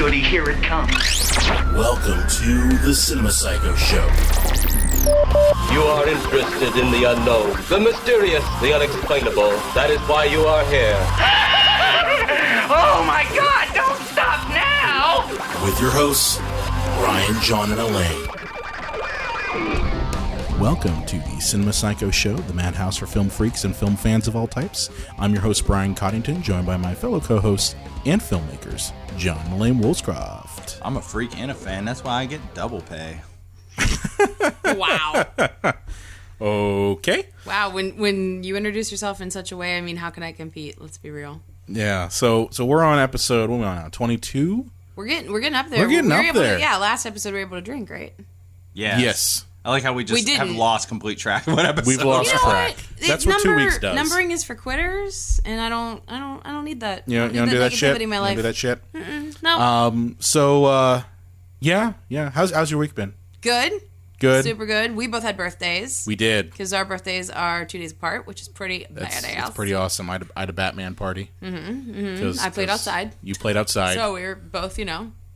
goody, here it comes. Welcome to the Cinema Psycho Show. You are interested in the unknown, the mysterious, the unexplainable. That is why you are here. Oh my God, don't stop now! With your hosts, Brian, John, and Elaine. Welcome to the Cinema Psycho Show, the madhouse for film freaks and film fans of all types. I'm your host, Brian Coddington, joined by my fellow co-hosts and filmmakers, John and Elaine Woolscroft. I'm a freak and a fan. That's why I get double pay. Wow. Okay. Wow, when you introduce yourself in such a way, I mean, how can I compete? Let's be real. Yeah, so we're on episode, what are we on now, 22? We're getting up there. We're getting up there. Last episode we were able to drink, right? Yes. I like how we have lost complete track of what episode. We've lost track. What? That's what 2 weeks does. Numbering is for quitters, and I don't need that. You don't do that shit? You don't do that shit? No. Yeah. How's your week been? Good. Super good. We both had birthdays. We did. Because our birthdays are 2 days apart, which is pretty badass. It's pretty awesome. I had a Batman party. I played outside. You played outside. So we were both,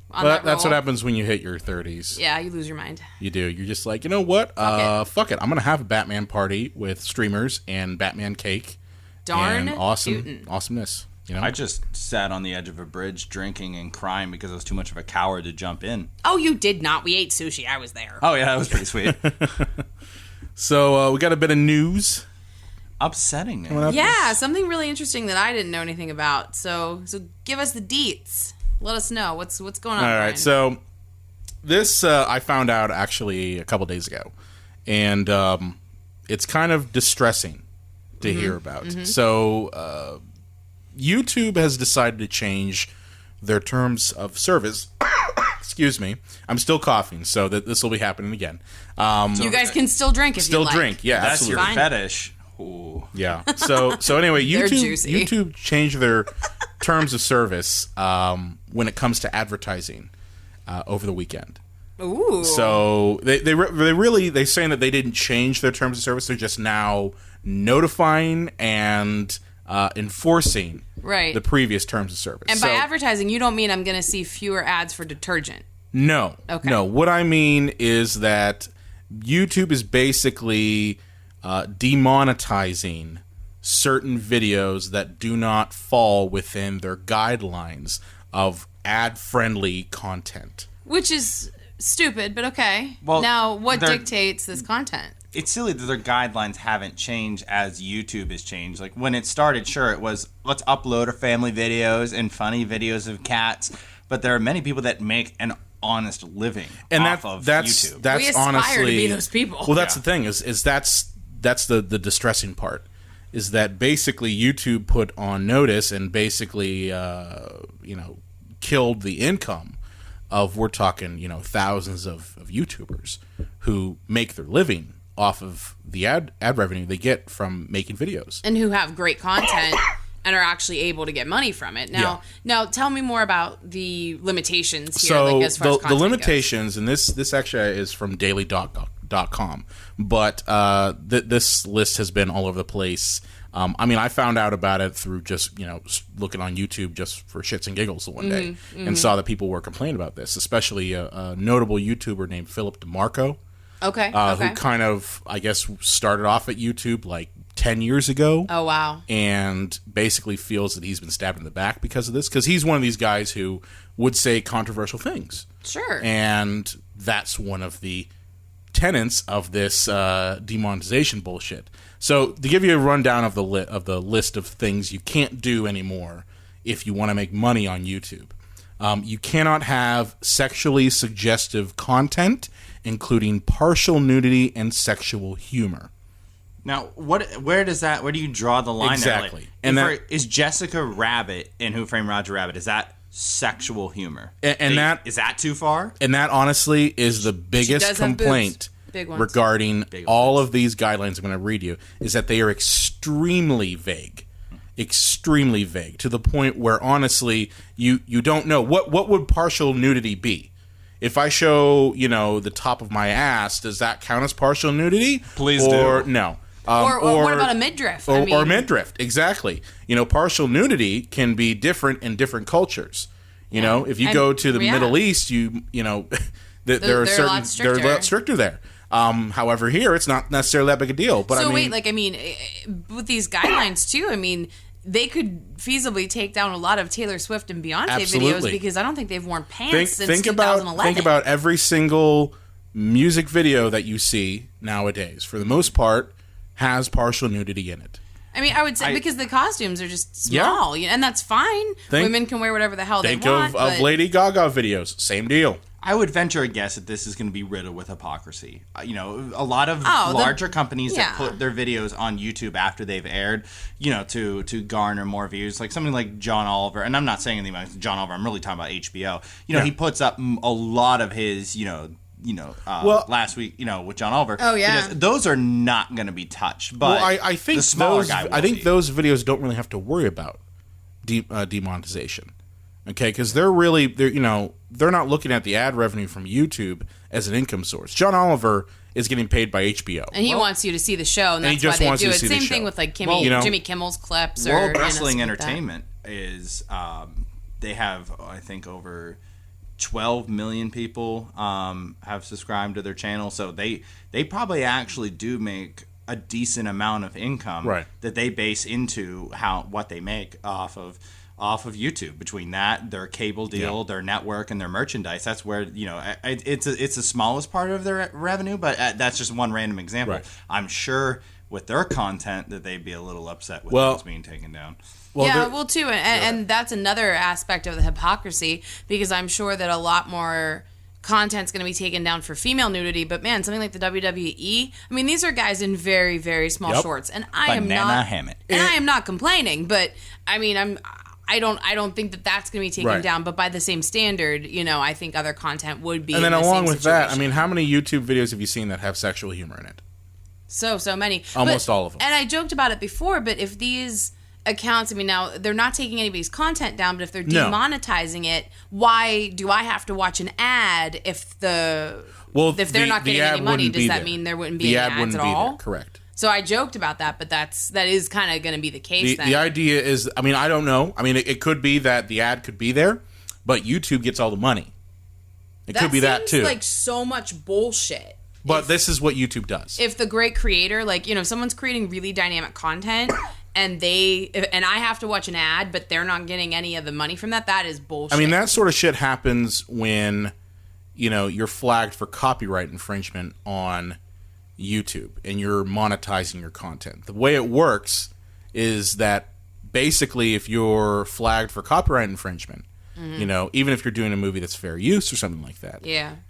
on that's what happens when you hit your 30s. Yeah, you lose your mind. You do. You're just like, you know what? Fuck it. I'm going to have a Batman party with streamers and Batman cake. Darn and awesomeness. I just sat on the edge of a bridge drinking and crying because I was too much of a coward to jump in. Oh, you did not. We ate sushi. I was there. Oh, yeah, that was pretty sweet. So we got a bit of news. Upsetting. Yeah, something really interesting that I didn't know anything about. So give us the deets. Let us know what's going on. All right, Brian. so this I found out actually a couple days ago, and it's kind of distressing to hear about. So YouTube has decided to change their terms of service. Excuse me, I'm still coughing, so that this will be happening again. You guys can still drink if you like. Still drink, yeah, that's absolutely. your fetish. Ooh. Yeah. So anyway, They're juicy. YouTube changed their terms of service when it comes to advertising over the weekend. Ooh. So they're saying that they didn't change their terms of service. They're just now notifying and enforcing the previous terms of service. And by advertising, you don't mean I'm going to see fewer ads for detergent. No. Okay. No. What I mean is that YouTube is basically demonetizing certain videos that do not fall within their guidelines of ad-friendly content. Which is stupid, but okay. Well, now, what dictates this content? It's silly that their guidelines haven't changed as YouTube has changed. Like, when it started, sure, it was, let's upload our family videos and funny videos of cats. But there are many people that make an honest living off of YouTube. That's we aspire honestly to be those people. Well, that's the thing is that's the distressing part, is that basically YouTube put on notice and basically killed the income of, we're talking thousands of YouTubers who make their living off of the ad revenue they get from making videos, and who have great content and are actually able to get money from it. Now tell me more about the limitations here. So as far as the limitations, goes. And this actually is from daily.com, but this list has been all over the place. I found out about it through just looking on YouTube just for shits and giggles one day, and saw that people were complaining about this, especially a notable YouTuber named Philip DeMarco. Okay. Who kind of, I guess, started off at YouTube like 10 years ago. Oh, wow. And basically feels that he's been stabbed in the back because of this. Because he's one of these guys who would say controversial things. Sure. And that's one of the tenets of this demonetization bullshit. So to give you a rundown of the list of things you can't do anymore if you want to make money on YouTube. You cannot have sexually suggestive content, including partial nudity and sexual humor. Now, where do you draw the line? Exactly. There? Like, is Jessica Rabbit in Who Framed Roger Rabbit, is that sexual humor? Is that too far? And that honestly is the biggest complaint regarding all of these guidelines I'm going to read you, is that they are extremely vague. Extremely vague, to the point where honestly you don't know what would partial nudity be. If I show the top of my ass, does that count as partial nudity? Please or do. No. Or what about a midriff? Or midriff, exactly. Partial nudity can be different in different cultures. You know, if you go to the Middle East, you know, there are certain they're a lot stricter there. However, here it's not necessarily that big a deal. But so I mean, with these guidelines too, I mean, they could feasibly take down a lot of Taylor Swift and Beyonce videos because I don't think they've worn pants since 2011. Think about every single music video that you see nowadays. For the most part, has partial nudity in it. I mean, I would say because the costumes are just small, and that's fine. Women can wear whatever the hell they want. Think of Lady Gaga videos. Same deal. I would venture a guess that this is going to be riddled with hypocrisy. You know, a lot of larger companies that put their videos on YouTube after they've aired, you know, to garner more views. Like something like John Oliver, and I'm not saying anything about John Oliver. I'm really talking about HBO. You know, he puts up a lot of his, last week, with John Oliver. Oh yeah, those are not going to be touched. But I think the smaller those, guy will I think be. those videos don't really have to worry about demonetization. Okay, because they're not looking at the ad revenue from YouTube as an income source. John Oliver is getting paid by HBO, and he wants you to see the show, and that's why they do it. Same thing with like Jimmy Kimmel's clips. World Wrestling Entertainment is they have, I think, over 12 million people have subscribed to their channel, so they probably actually do make a decent amount of income that they base into what they make off of YouTube. Between that, their cable deal, their network, and their merchandise, that's where it's the smallest part of their revenue. But that's just one random example. Right. I'm sure with their content that they'd be a little upset with what's being taken down. And that's another aspect of the hypocrisy, because I'm sure that a lot more content's going to be taken down for female nudity, but man, something like the WWE, I mean, these are guys in very, very small shorts, and I am not complaining, but I mean, I don't think that that's going to be taken down, but by the same standard, I think other content would be. And then along with that, I mean, how many YouTube videos have you seen that have sexual humor in it? So many. Almost all of them. And I joked about it before, but if these accounts, I mean, now they're not taking anybody's content down, but if they're demonetizing it, why do I have to watch an ad if they're not getting any money? Does that mean there wouldn't be any ads at all? Correct. So I joked about that, but that is kind of going to be the case. The idea is, I mean, I don't know. I mean, it could be that the ad could be there, but YouTube gets all the money. It could be that too. That seems like so much bullshit. But this is what YouTube does. If the great creator, someone's creating really dynamic content, and I have to watch an ad, but they're not getting any of the money from that is bullshit. I mean, that sort of shit happens when, you're flagged for copyright infringement on YouTube and you're monetizing your content. The way it works is that basically if you're flagged for copyright infringement, even if you're doing a movie that's fair use or something like that,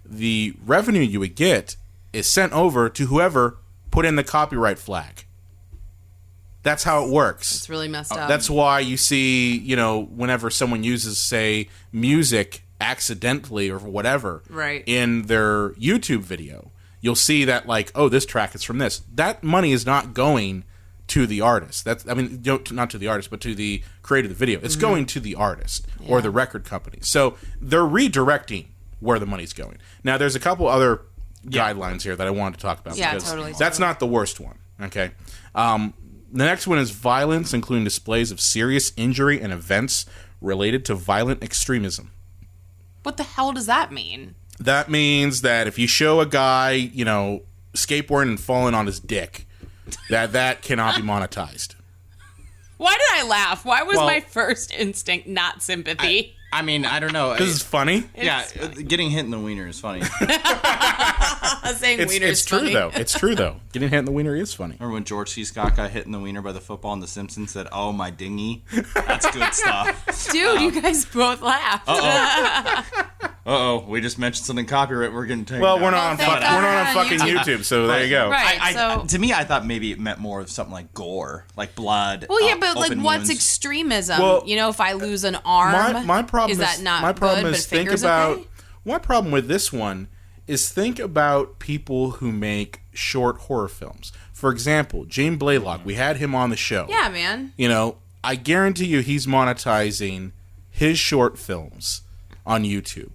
the revenue you would get is sent over to whoever put in the copyright flag. That's how it works. It's really messed up. That's why you see, whenever someone uses, say, music accidentally or whatever in their YouTube video, you'll see that, like, oh, this track is from this. That money is not going to the artist. Not to the artist, but to the creator of the video. It's going to the artist or the record company. So they're redirecting where the money's going. Now, there's a couple other guidelines here that I wanted to talk about. Yeah, because totally. That's not the worst one, okay? The next one is violence, including displays of serious injury and events related to violent extremism. What the hell does that mean? That means that if you show a guy, skateboarding and falling on his dick, that cannot be monetized. Why did I laugh? Why was my first instinct not sympathy? I mean, I don't know. This is funny. Funny. Getting hit in the wiener is funny. Saying wiener is true, funny. though. It's true, though. Getting hit in the wiener is funny. Or when George C. Scott got hit in the wiener by the football in The Simpsons, said, "Oh, my dinghy." That's good stuff. Dude, you guys both laughed. Uh-oh, we just mentioned something copyright. We're getting taken Well, down. we're not on fucking YouTube, so there you go. Right, to me, I thought maybe it meant more of something like gore, like blood. Well, yeah, but like, what's wounds. Extremism? Well, if I lose an arm, my problem is that not my problem good? is But think fingers about okay? my problem with this one is think about people who make short horror films. For example, James Blaylock, we had him on the show. Yeah, man. I guarantee you he's monetizing his short films on YouTube.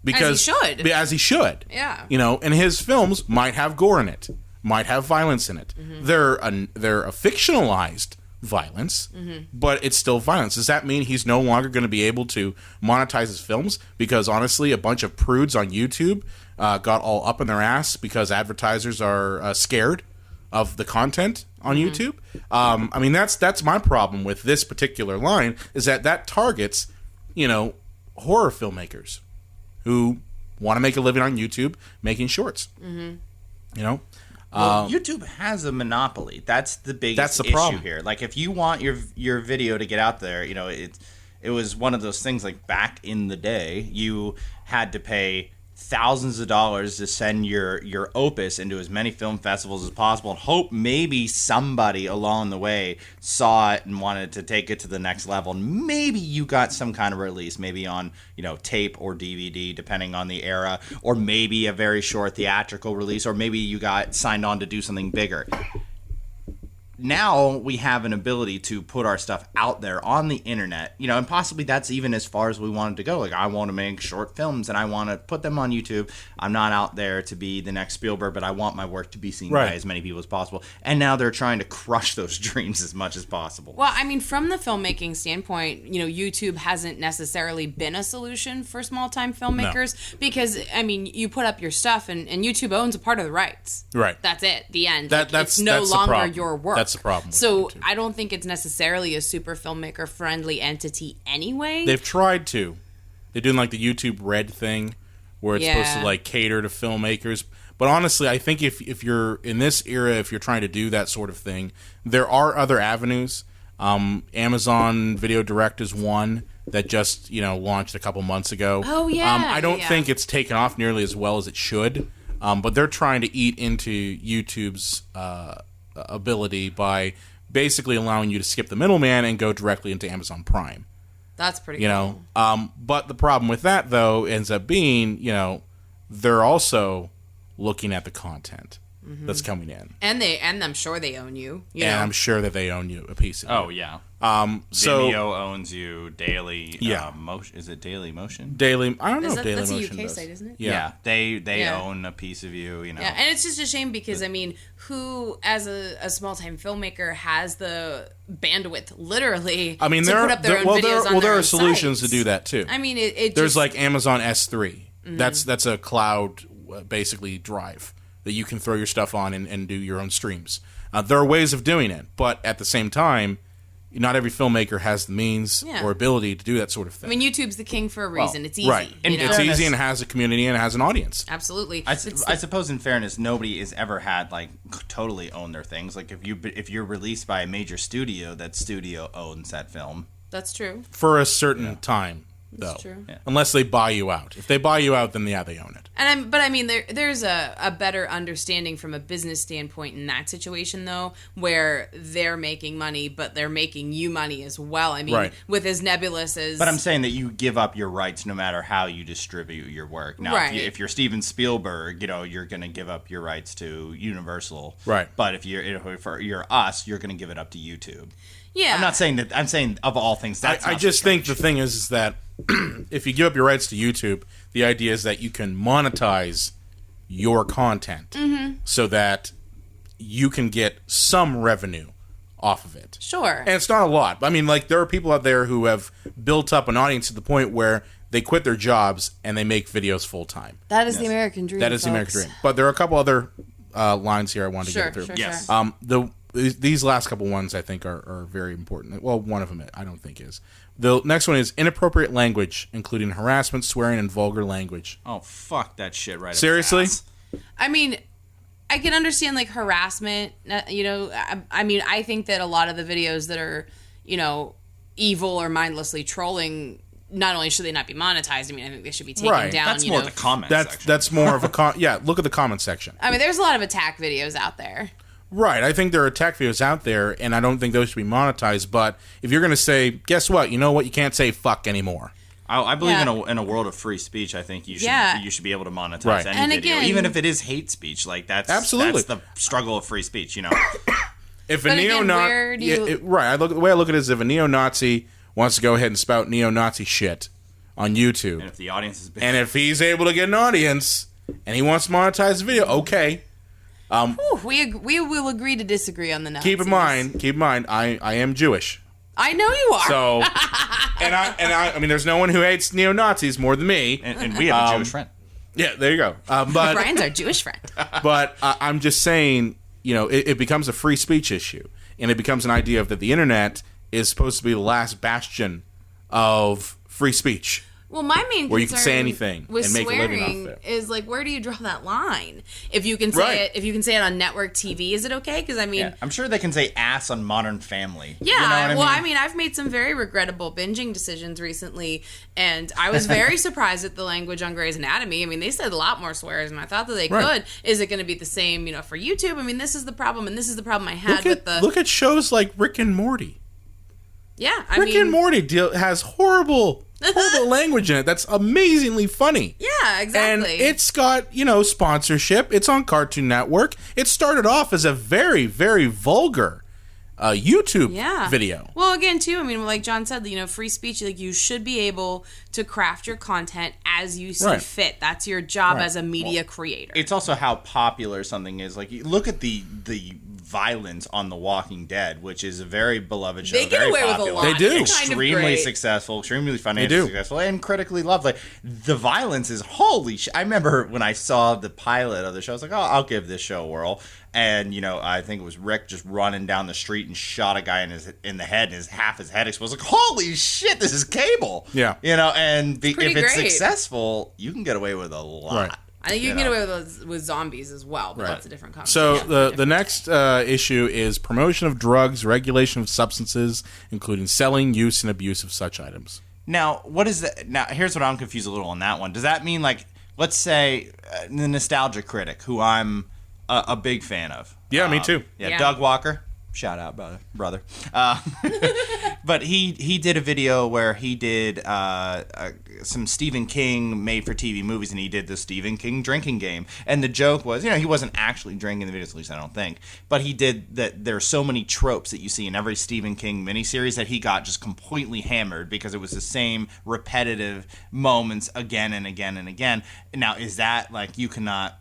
Because, as he should. Yeah. And his films might have gore in it, might have violence in it. Mm-hmm. They're a fictionalized violence, but it's still violence. Does that mean he's no longer going to be able to monetize his films? Because honestly, a bunch of prudes on YouTube got all up in their ass because advertisers are scared of the content on YouTube. I mean, that's my problem with this particular line, is that targets, horror filmmakers who want to make a living on YouTube making shorts. YouTube has a monopoly. That's the biggest issue problem here. Like, if you want your video to get out there, it was one of those things, like, back in the day, you had to pay thousands of dollars to send your opus into as many film festivals as possible and hope maybe somebody along the way saw it and wanted to take it to the next level, and maybe you got some kind of release, maybe on tape or DVD, depending on the era, or maybe a very short theatrical release, or maybe you got signed on to do something bigger. Now we have an ability to put our stuff out there on the internet, and possibly that's even as far as we wanted to go. Like, I want to make short films and I want to put them on YouTube. I'm not out there to be the next Spielberg, but I want my work to be seen by as many people as possible. And now they're trying to crush those dreams as much as possible. Well, I mean, from the filmmaking standpoint, YouTube hasn't necessarily been a solution for small-time filmmakers because, I mean, you put up your stuff and YouTube owns a part of the rights. Right. That's it. The end. That's it's no the longer problem. your work. That's the problem. So I don't think it's necessarily a super filmmaker friendly entity anyway. They've tried to. They're doing like the YouTube Red thing, where it's supposed to like cater to filmmakers. But honestly, I think if you're in this era, if you're trying to do that sort of thing, there are other avenues. Amazon Video Direct is one that just launched a couple months ago. Oh yeah. I don't think it's taken off nearly as well as it should. But they're trying to eat into YouTube's ability by basically allowing you to skip the middleman and go directly into Amazon Prime. That's pretty cool. But the problem with that, though, ends up being, they're also looking at the content that's coming in. And I'm sure they own you. I'm sure that they own you a piece of it. Oh, yeah. So Vimeo owns you. Daily Motion. Is it Daily Motion? Daily, I don't know if Daily that's Motion a UK does. site, isn't it? Yeah. They own a piece of you, Yeah, and it's just a shame because, I mean, who, as a small-time filmmaker, has the bandwidth, literally, to put up their own videos on there their are own solutions sites? to do that, too. I mean, it There's just, like Amazon S3. That's a cloud, basically, drive that you can throw your stuff on and do your own streams. There are ways of doing it, but at the same time, not every filmmaker has the means or ability to do that sort of thing. I mean, YouTube's the king for a reason. It's easy. Right. And it's easy and has a community and it has an audience. Absolutely. I suppose, in fairness, nobody has ever had totally own their things. Like, if you're released by a major studio, that studio owns that film. That's true. For a certain time, though. That's true. Yeah. Unless they buy you out. If they buy you out, then they own it. But I mean, there's a better understanding from a business standpoint in that situation, though, where they're making money, but they're making you money as well. I mean, with as nebulous as... But I'm saying that you give up your rights no matter how you distribute your work. Now, if you're Steven Spielberg, you're going to give up your rights to Universal. Right. But if you're us, you're going to give it up to YouTube. Yeah. I'm not saying that. I'm saying of all things, that's I just think the thing is that if you give up your rights to YouTube, the idea is that you can monetize your content so that you can get some revenue off of it. Sure. And it's not a lot. I mean, there are people out there who have built up an audience to the point where they quit their jobs and they make videos full time. That is the American dream. That is the American dream. But there are a couple other lines here I wanted to get through. Yes. These last couple ones I think are very important. Well, one of them I don't think is. The next one is inappropriate language, including harassment, swearing, and vulgar language. Oh, fuck that shit right Seriously? up his ass. I mean, I can understand, harassment. I mean, I think that a lot of the videos that are, evil or mindlessly trolling, not only should they not be monetized, I mean, I think they should be taken down. That's more the comment section. That's more of a look at the comment section. I mean, there's a lot of attack videos out there. Right, I think there are attack videos out there, and I don't think those should be monetized. But if you're going to say, guess what? You know what? You can't say fuck anymore. I believe in a world of free speech. I think you should be able to monetize any video, even if it is hate speech. That's absolutely that's the struggle of free speech. If a neo-Nazi, the way I look at it is if a neo-Nazi wants to go ahead and spout neo-Nazi shit on YouTube, and if the audience is big, and if he's able to get an audience and he wants to monetize the video, okay. We will agree to disagree on the Nazis. Keep in mind, I am Jewish. I know you are. So, I mean, there's no one who hates neo-Nazis more than me. And we have a Jewish friend. Yeah, there you go. But Brian's our Jewish friend. But I'm just saying, it becomes a free speech issue, and it becomes an idea of that the internet is supposed to be the last bastion of free speech. Well, my main where you can say concern anything with and make a living off swearing of it. is like, where do you draw that line? If you can say it, if you can say it on network TV, is it okay? Because I mean, Yeah, I'm sure they can say ass on Modern Family. yeah. You know what I mean, I've made some very regrettable binging decisions recently, and I was very surprised at the language on Grey's Anatomy. I mean, they said a lot more swears, and I thought that they could. Is it going to be the same, for YouTube? I mean, this is the problem, and this is the problem I had Look at shows like Rick and Morty. Yeah, Rick and Morty has horrible language in it that's amazingly funny. Yeah, exactly. And it's got, sponsorship. It's on Cartoon Network. It started off as a very, very vulgar YouTube video. Well, again, too, I mean, like John said, free speech, like you should be able to craft your content as you see fit. That's your job as a media creator. It's also how popular something is. Like, you look at the violence on The Walking Dead, which is a very beloved show. They get very away popular. with a lot. They do. It's kind of Extremely great. successful, extremely financially successful, and critically loved. Like, the violence is holy shit. I remember when I saw the pilot of the show, I was like, oh, I'll give this show a whirl. And, I think it was Rick just running down the street and shot a guy in the head, and half his head exploded. Like, holy shit, this is cable. Yeah. And if it's great. successful, you can get away with a lot. Right. I think you can get away with zombies as well, but that's a different So conversation. the next issue is promotion of drugs, regulation of substances, including selling, use, and abuse of such items. Now, what is that? Now, here's what I'm confused a little on that one. Does that mean, like, let's say the Nostalgia Critic, who I'm a big fan of? Yeah, me too. Yeah, Doug Walker. Shout out, brother. But he did a video where he did some Stephen King made-for-TV movies, and he did the Stephen King drinking game. And the joke was, he wasn't actually drinking the videos, at least I don't think. But he did that. There are so many tropes that you see in every Stephen King miniseries that he got just completely hammered because it was the same repetitive moments again and again and again. Now, is that like you cannot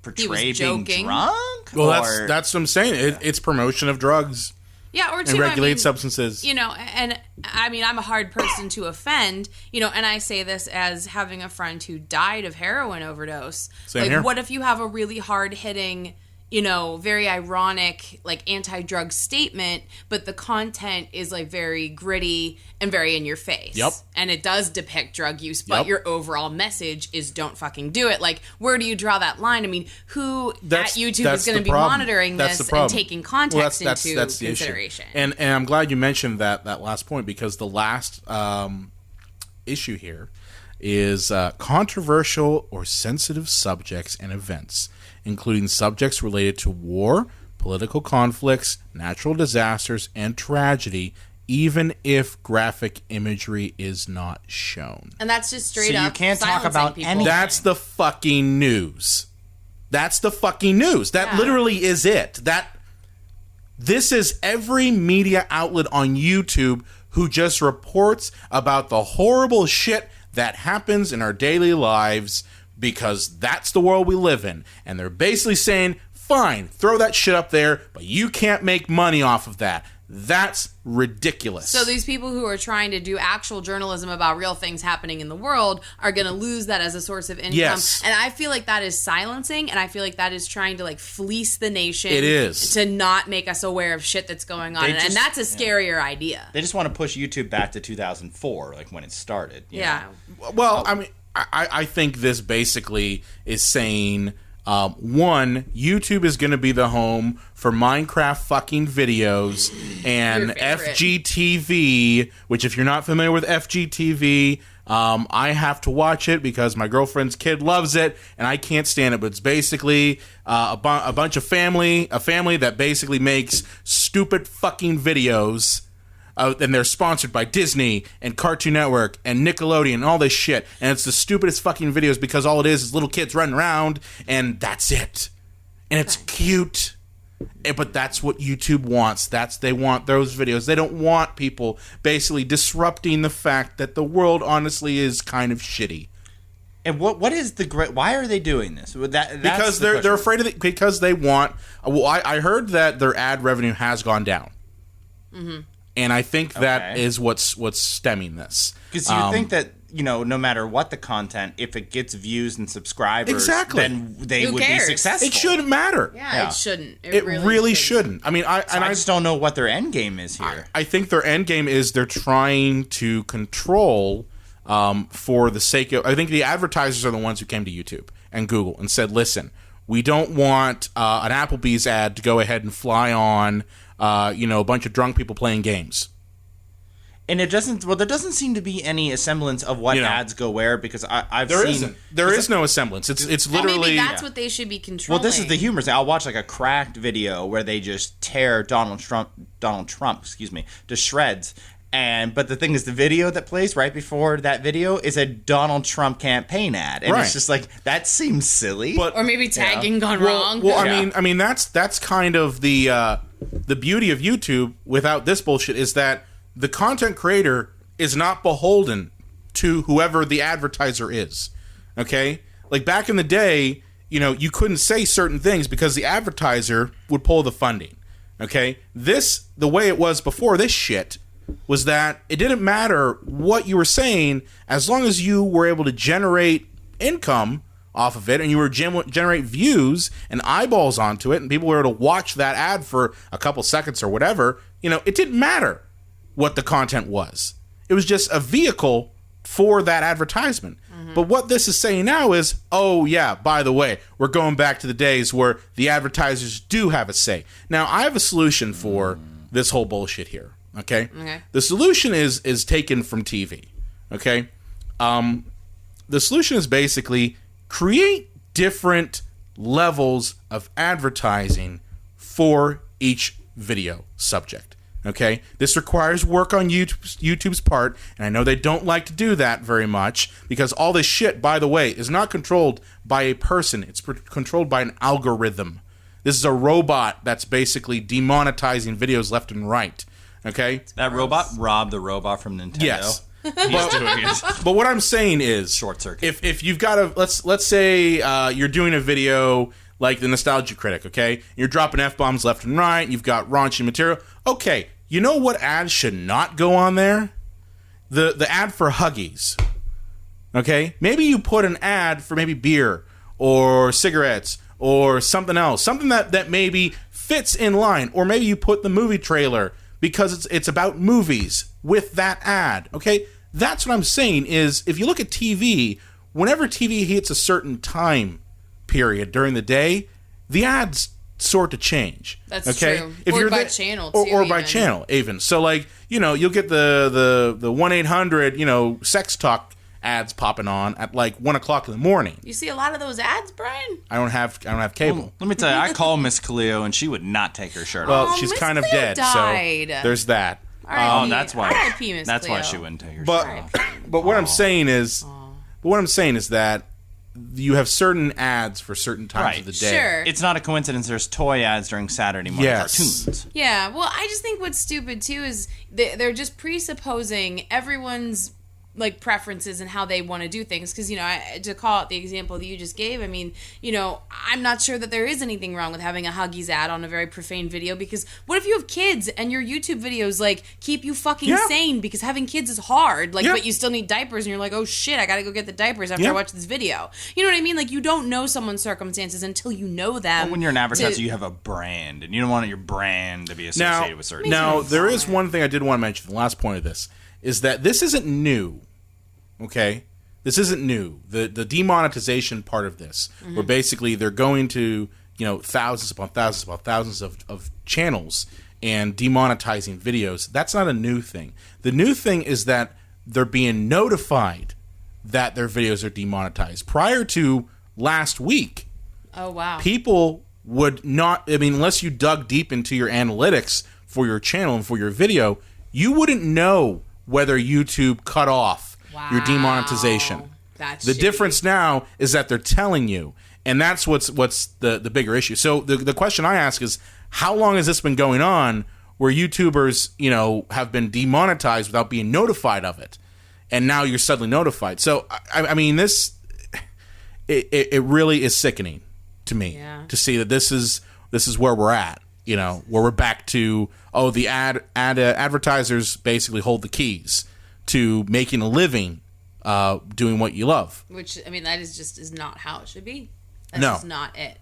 portray being drunk? Well, that's what I'm saying. It's promotion of drugs. Yeah, or and regulate substances. And I mean, I'm a hard person to offend, and I say this as having a friend who died of heroin overdose. Same here. What if you have a really hard-hitting, very ironic, like, anti-drug statement, but the content is, like, very gritty and very in your face. Yep. And it does depict drug use, but your overall message is don't fucking do it. Like, where do you draw that line? I mean, who at YouTube is going to be monitoring this and taking context into consideration? And I'm glad you mentioned that last point, because the last issue here is controversial or sensitive subjects and events, including subjects related to war, political conflicts, natural disasters, and tragedy, even if graphic imagery is not shown. And that's just straight up. So you can't talk silencing about people. anything. That's the fucking news. That's the fucking news. That literally is it. This is every media outlet on YouTube who just reports about the horrible shit that happens in our daily lives, because that's the world we live in. And they're basically saying, fine, throw that shit up there, but you can't make money off of that. That's ridiculous. So these people who are trying to do actual journalism about real things happening in the world are going to lose that as a source of income. Yes. And I feel like that is silencing, and I feel like that is trying to, like, fleece the nation. It is. To not make us aware of shit that's going on. And that's a scarier idea. They just want to push YouTube back to 2004, like when it started. You know? Well, I mean, I think this basically is saying, one, YouTube is going to be the home for Minecraft fucking videos and FGTV, which, if you're not familiar with FGTV, I have to watch it because my girlfriend's kid loves it and I can't stand it. But it's basically a bunch of family that basically makes stupid fucking videos. And they're sponsored by Disney and Cartoon Network and Nickelodeon and all this shit. And it's the stupidest fucking videos because all it is little kids running around and that's it. And it's cute. But that's what YouTube wants. They want those videos. They don't want people basically disrupting the fact that the world honestly is kind of shitty. And what is the great? Why are they doing this? Because they're afraid of it. Because they want. Well, I heard that their ad revenue has gone down, and I think that is what's stemming this. Because you think that no matter what the content, if it gets views and subscribers, then they Who would cares? be successful. It shouldn't matter. Yeah, it shouldn't. It really shouldn't. I mean, I just don't know what their end game is here. I think their end game is they're trying to control. For the sake of, I think the advertisers are the ones who came to YouTube and Google and said, "Listen, we don't want an Applebee's ad to go ahead and fly on, a bunch of drunk people playing games." And it doesn't. Well, there doesn't seem to be any semblance of what ads go where because I've seen there is no semblance. It's literally maybe that's what they should be controlling. Well, this is the humor. I'll watch like a cracked video where they just tear Donald Trump, to shreds. But the thing is, the video that plays right before that video is a Donald Trump campaign ad, and it's just like that seems silly. Or maybe tagging gone wrong. Well, I mean that's kind of the beauty of YouTube. Without this bullshit, is that the content creator is not beholden to whoever the advertiser is. Okay, like back in the day, you couldn't say certain things because the advertiser would pull the funding. Okay, the way it was before this shit. Was that it didn't matter what you were saying as long as you were able to generate income off of it and you were generate views and eyeballs onto it and people were able to watch that ad for a couple seconds or whatever, it didn't matter what the content was. It was just a vehicle for that advertisement. But what this is saying now is, oh yeah, by the way, we're going back to the days where the advertisers do have a say. Now, I have a solution for this whole bullshit here. Okay? The solution is taken from TV. Okay? The solution is basically create different levels of advertising for each video subject. Okay? This requires work on YouTube's part, and I know they don't like to do that very much because all this shit, by the way, is not controlled by a person. It's controlled by an algorithm. This is a robot that's basically demonetizing videos left and right. Okay, that robot robbed the robot from Nintendo. Yes, he's doing it. But what I'm saying is, short circuit. If you've got a let's say you're doing a video like the Nostalgia Critic, okay, you're dropping F-bombs left and right, you've got raunchy material. Okay, you know what ads should not go on there? The ad for Huggies. Okay, maybe you put an ad for maybe beer or cigarettes or something else, something that maybe fits in line, or maybe you put the movie trailer. Because it's about movies with that ad, okay? That's what I'm saying is, if you look at TV, whenever TV hits a certain time period during the day, the ads sort of change. That's okay? true. If or you're by channel, too. Or by channel, even. So, like, you'll get the 1-800, sex talk ads popping on at like 1 o'clock in the morning. You see a lot of those ads, Brian? I don't have cable. Well, let me tell you, I call Miss Cleo and she would not take her shirt Well, off. she's Miss kind of Cleo dead, died. so there's that. That's why. R.I.P. Miss That's why Cleo. she wouldn't take her shirt off. But what I'm saying is, that you have certain ads for certain times of the day. Sure. It's not a coincidence there's toy ads during Saturday morning cartoons. Yeah, well, I just think what's stupid, too, is they're just presupposing everyone's like preferences and how they want to do things, because to call out the example that you just gave, I mean, I'm not sure that there is anything wrong with having a Huggies ad on a very profane video, because what if you have kids and your YouTube videos like keep you fucking sane, because having kids is hard, like but you still need diapers and you're like, oh shit, I gotta go get the diapers after I watch this video. You know what I mean? Like, you don't know someone's circumstances until you know them. Well, when you're an advertiser, you have a brand, and you don't want your brand to be associated with certain Now, things. there is one thing I did want to mention, the last point of this, is that this isn't new. Okay, this isn't new. The demonetization part of this, where basically they're going to thousands upon thousands upon thousands of channels and demonetizing videos. That's not a new thing. The new thing is that they're being notified that their videos are demonetized. Prior to last week, oh wow, people would not. I mean, unless you dug deep into your analytics for your channel and for your video, you wouldn't know whether YouTube cut off your demonetization. That's the shitty. difference now is that they're telling you, and that's what's the bigger issue. So the question I ask is, how long has this been going on where YouTubers have been demonetized without being notified of it, and now you're suddenly notified? So I mean, this it really is sickening to me to see that this is where we're at. You know, where we're back to the advertisers basically hold the keys to making a living doing what you love. Which, I mean, that is not how it should be. That's No. just not it.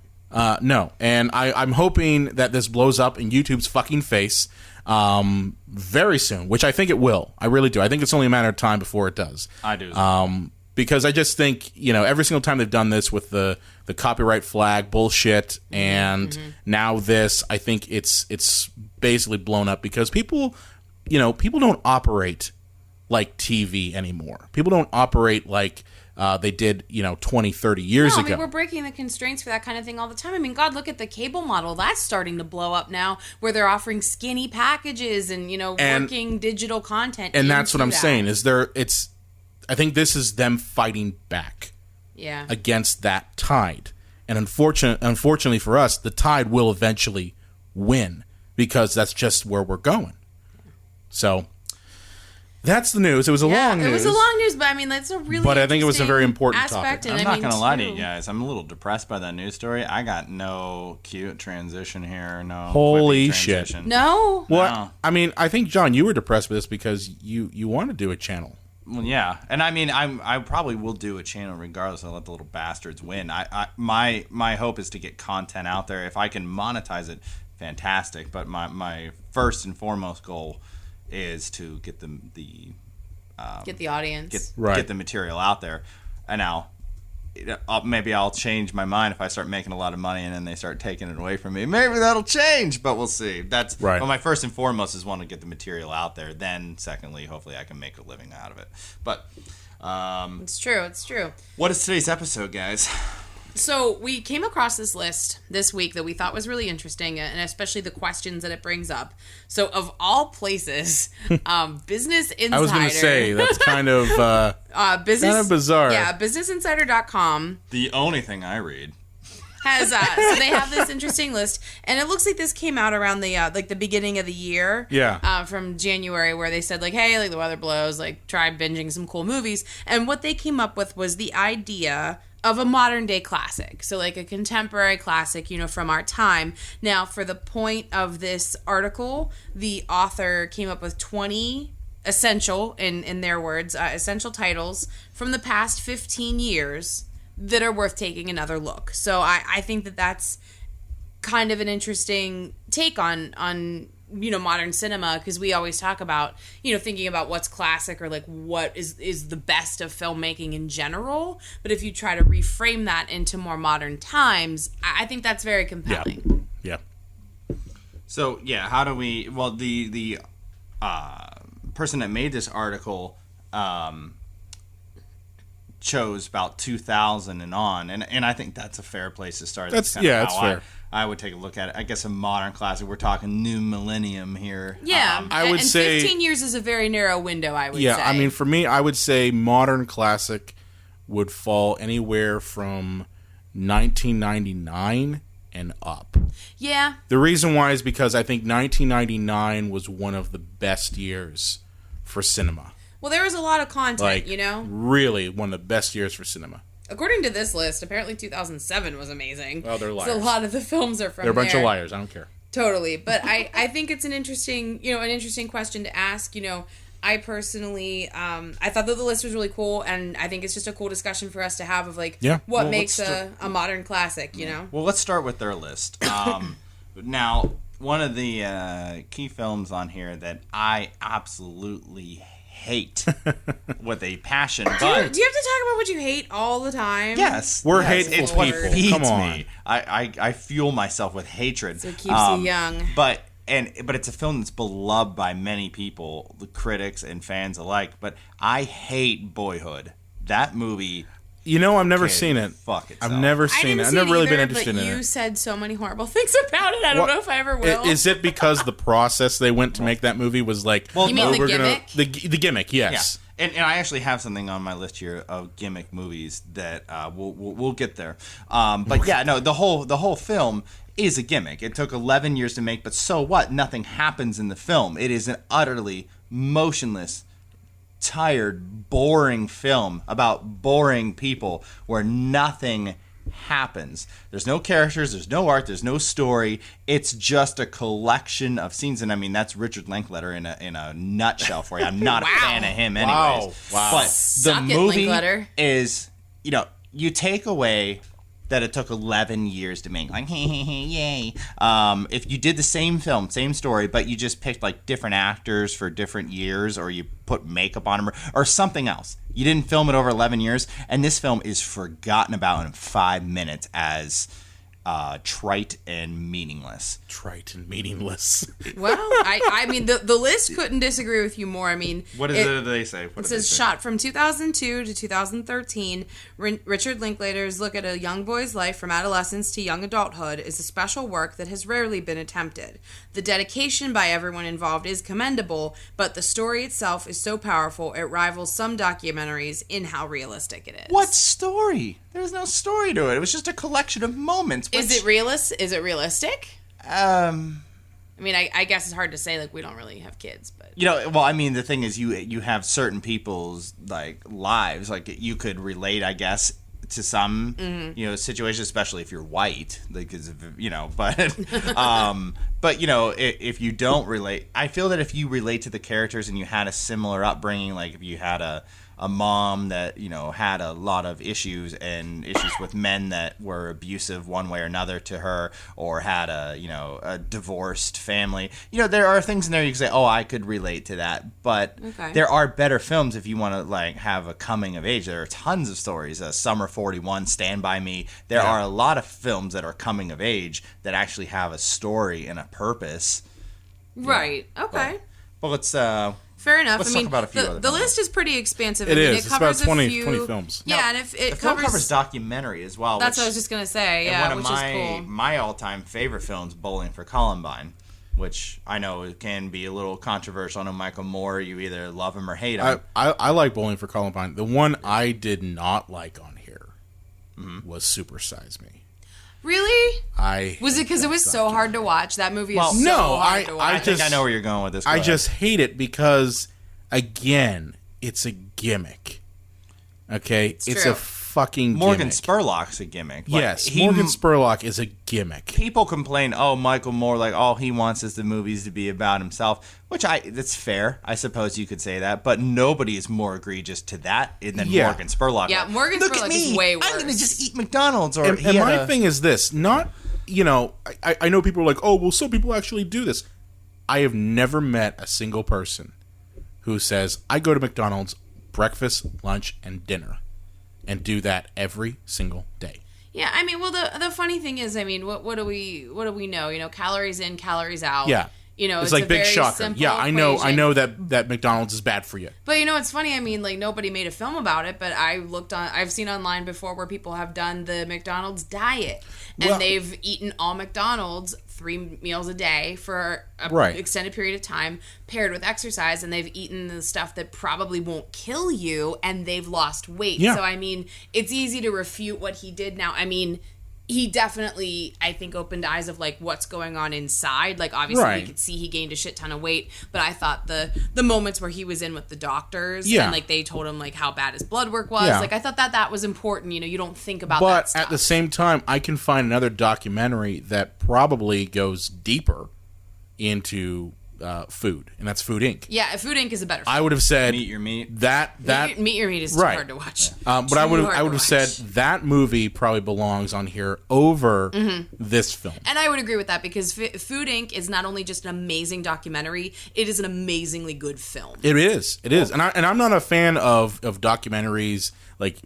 No, and I'm hoping that this blows up in YouTube's fucking face very soon, which I think it will. I really do. I think it's only a matter of time before it does. I do as well. Because I just think, you know, every single time they've done this with the copyright flag bullshit and now this, I think it's basically blown up because people don't operate like TV anymore. People don't operate like they did, 20, 30 years ago. I mean, we're breaking the constraints for that kind of thing all the time. I mean, God, look at the cable model. That's starting to blow up now, where they're offering skinny packages and, working digital content. And that's what I'm saying, I think this is them fighting back against that tide. And unfortunately for us, the tide will eventually win because that's just where we're going. So that's the news. It was a long news. It was a long news, but I mean, that's a really But I think it was a very important aspect. topic. I'm not going to lie to you guys. I'm a little depressed by that news story. I got no cute transition here. No. Holy quippy shit. transition. No. Well, No. I mean, I think, John, you were depressed with this because you want to do a channel. Well, yeah, and I mean, I probably will do a channel regardless. I'll let the little bastards win. My hope is to get content out there. If I can monetize it, fantastic. But my first and foremost goal is to get Get the audience. get the material out there. And now, maybe I'll change my mind if I start making a lot of money and then they start taking it away from me. Maybe that'll change, but we'll see. That's right. But my first and foremost is want to get the material out there. Then, secondly, hopefully I can make a living out of it. But It's true. It's true. what is today's episode, guys? So we came across this list this week that we thought was really interesting, and especially the questions that it brings up. So of all places, Business Insider. I was going to say, that's kind of business, kind of bizarre. Yeah, BusinessInsider.com The only thing I read. has so they have this interesting list, and it looks like this came out around the beginning of the year. Yeah. From January, where they said hey, the weather blows, try binging some cool movies, and what they came up with was the idea of a modern day classic. So a contemporary classic, from our time. Now, for the point of this article, the author came up with 20 essential, in their words, essential titles from the past 15 years that are worth taking another look. So I think that that's kind of an interesting take on modern cinema, because we always talk about thinking about what's classic or what is the best of filmmaking in general, but if you try to reframe that into more modern times, I think that's very compelling. Yeah. So yeah, how do we? Well, the person that made this article chose about 2000 and on, and I think that's a fair place to start. That's kind of that's how fair. I would take a look at it. I guess a modern classic. We're talking new millennium here. Yeah, I would and say 15 years is a very narrow window, I would say. Yeah, I mean, for me, I would say modern classic would fall anywhere from 1999 and up. Yeah. The reason why is because I think 1999 was one of the best years for cinema. Well, there was a lot of content, Really one of the best years for cinema. According to this list, apparently 2007 was amazing. Well, they're liars. So a lot of the films are from They're a bunch there. of liars. I don't care. Totally. But I think it's an interesting question to ask. I personally, I thought that the list was really cool, and I think it's just a cool discussion for us to have of what makes a modern classic, Well, let's start with their list. Now, one of the key films on here that I absolutely hate with a passion. But do you have to talk about what you hate all the time? yes, We're yes, hateful it's what people. feeds Come on. me. I fuel myself with hatred. So it keeps you young. But it's a film that's beloved by many people, the critics and fans alike. But I hate Boyhood. That movie. I've never can seen it. fuck itself. I've never I seen didn't it. I've see never it really either, been interested but in you it. said so many horrible things about it. I don't know if I ever will. Is it because the process they went to make that movie was You mean the we're gimmick? The gimmick, yes. Yeah. And I actually have something on my list here of gimmick movies that we'll get there. But yeah, no, the whole film is a gimmick. It took 11 years to make, but so what? Nothing happens in the film. It is an utterly motionless tired, boring film about boring people where nothing happens. There's no characters, there's no art, there's no story. It's just a collection of scenes, and I mean that's Richard Linklater in a nutshell for you. I'm not a fan of him anyways. Wow. But Suck the it, movie Linklater. is, you take away that it took 11 years to make, like, yay. If you did the same film, same story, but you just picked like different actors for different years, or you put makeup on them, or something else. You didn't film it over 11 years, and this film is forgotten about in 5 minutes as trite and meaningless. Trite and meaningless. Well, I mean, the list couldn't disagree with you more. I mean, What is it they say? It says shot from 2002 to 2013. Richard Linklater's look at a young boy's life from adolescence to young adulthood is a special work that has rarely been attempted. The dedication by everyone involved is commendable, but the story itself is so powerful it rivals some documentaries in how realistic it is. What story? There's no story to it. It was just a collection of moments. Is it realistic? I mean, I guess it's hard to say. Like, we don't really have kids, but well, I mean, the thing is, you have certain people's like lives. Like, you could relate, I guess, to some situations, especially if you're white, because but if you don't relate, I feel that if you relate to the characters and you had a similar upbringing, like if you had a mom that had a lot of issues with men that were abusive one way or another to her, or had a divorced family, there are things in there you can say, oh, I could relate to that. But there are better films if you want to like have a coming of age. There are tons of stories. Summer 41, Stand By Me. There are a lot of films that are coming of age that actually have a story and a purpose. Right. Okay. But let's fair enough. Let's I mean, talk about a few other the films. list is pretty expansive. It is. It It's covers about 20, a few 20 films. Yeah, and the film covers documentary as well. That's what I was just gonna say. Yeah, one of which is cool. my all-time favorite films, Bowling for Columbine, which I know can be a little controversial. I know Michael Moore, you either love him or hate him. I like Bowling for Columbine. The one I did not like on here was Super Size Me. Really? Was it because it was that so hard to watch? That movie is Well, so no, hard to watch. I think I know where you're going with this. Go I ahead. just hate it because, again, it's a gimmick. Okay? It's true. a fucking Morgan gimmick. Spurlock's a gimmick. Like, Yes, Morgan Spurlock is a gimmick. People complain, oh, Michael Moore, like, all he wants is the movies to be about himself, which that's fair. I suppose you could say that, but nobody is more egregious to that than Morgan Spurlock. Yeah, Like, Morgan look Spurlock at me, is way worse. I'm going to just eat McDonald's. Or And my thing is this, not, I know people are like, oh, well, some people actually do this. I have never met a single person who says, I go to McDonald's breakfast, lunch, and dinner, and do that every single day. Yeah, I mean, well, the funny thing is, I mean, what do we know? Calories in, calories out. Yeah. It's like a big very shocker. simple Yeah, I know equation. that McDonald's is bad for you. But it's funny. I mean, like, nobody made a film about it, but I've seen online before where people have done the McDonald's diet, and they've eaten all McDonald's 3 meals a day for a extended period of time, paired with exercise, and they've eaten the stuff that probably won't kill you, and they've lost weight. Yeah. So, I mean, it's easy to refute what he did now. I mean, he definitely, I think, opened eyes of, like, what's going on inside. Like, obviously, we could see he gained a shit ton of weight, but I thought the moments where he was in with the doctors and, like, they told him, like, how bad his blood work was, like, I thought that was important. You don't think about that stuff. But at the same time, I can find another documentary that probably goes deeper into food, and that's Food Inc. Yeah, Food Inc. is a better film. I would have said Meet Your Meat. that Meet Your Meat is too hard to watch. But I would have said that movie probably belongs on here over this film. And I would agree with that because Food Inc. is not only just an amazing documentary, it is an amazingly good film. It is, and I'm not a fan of documentaries like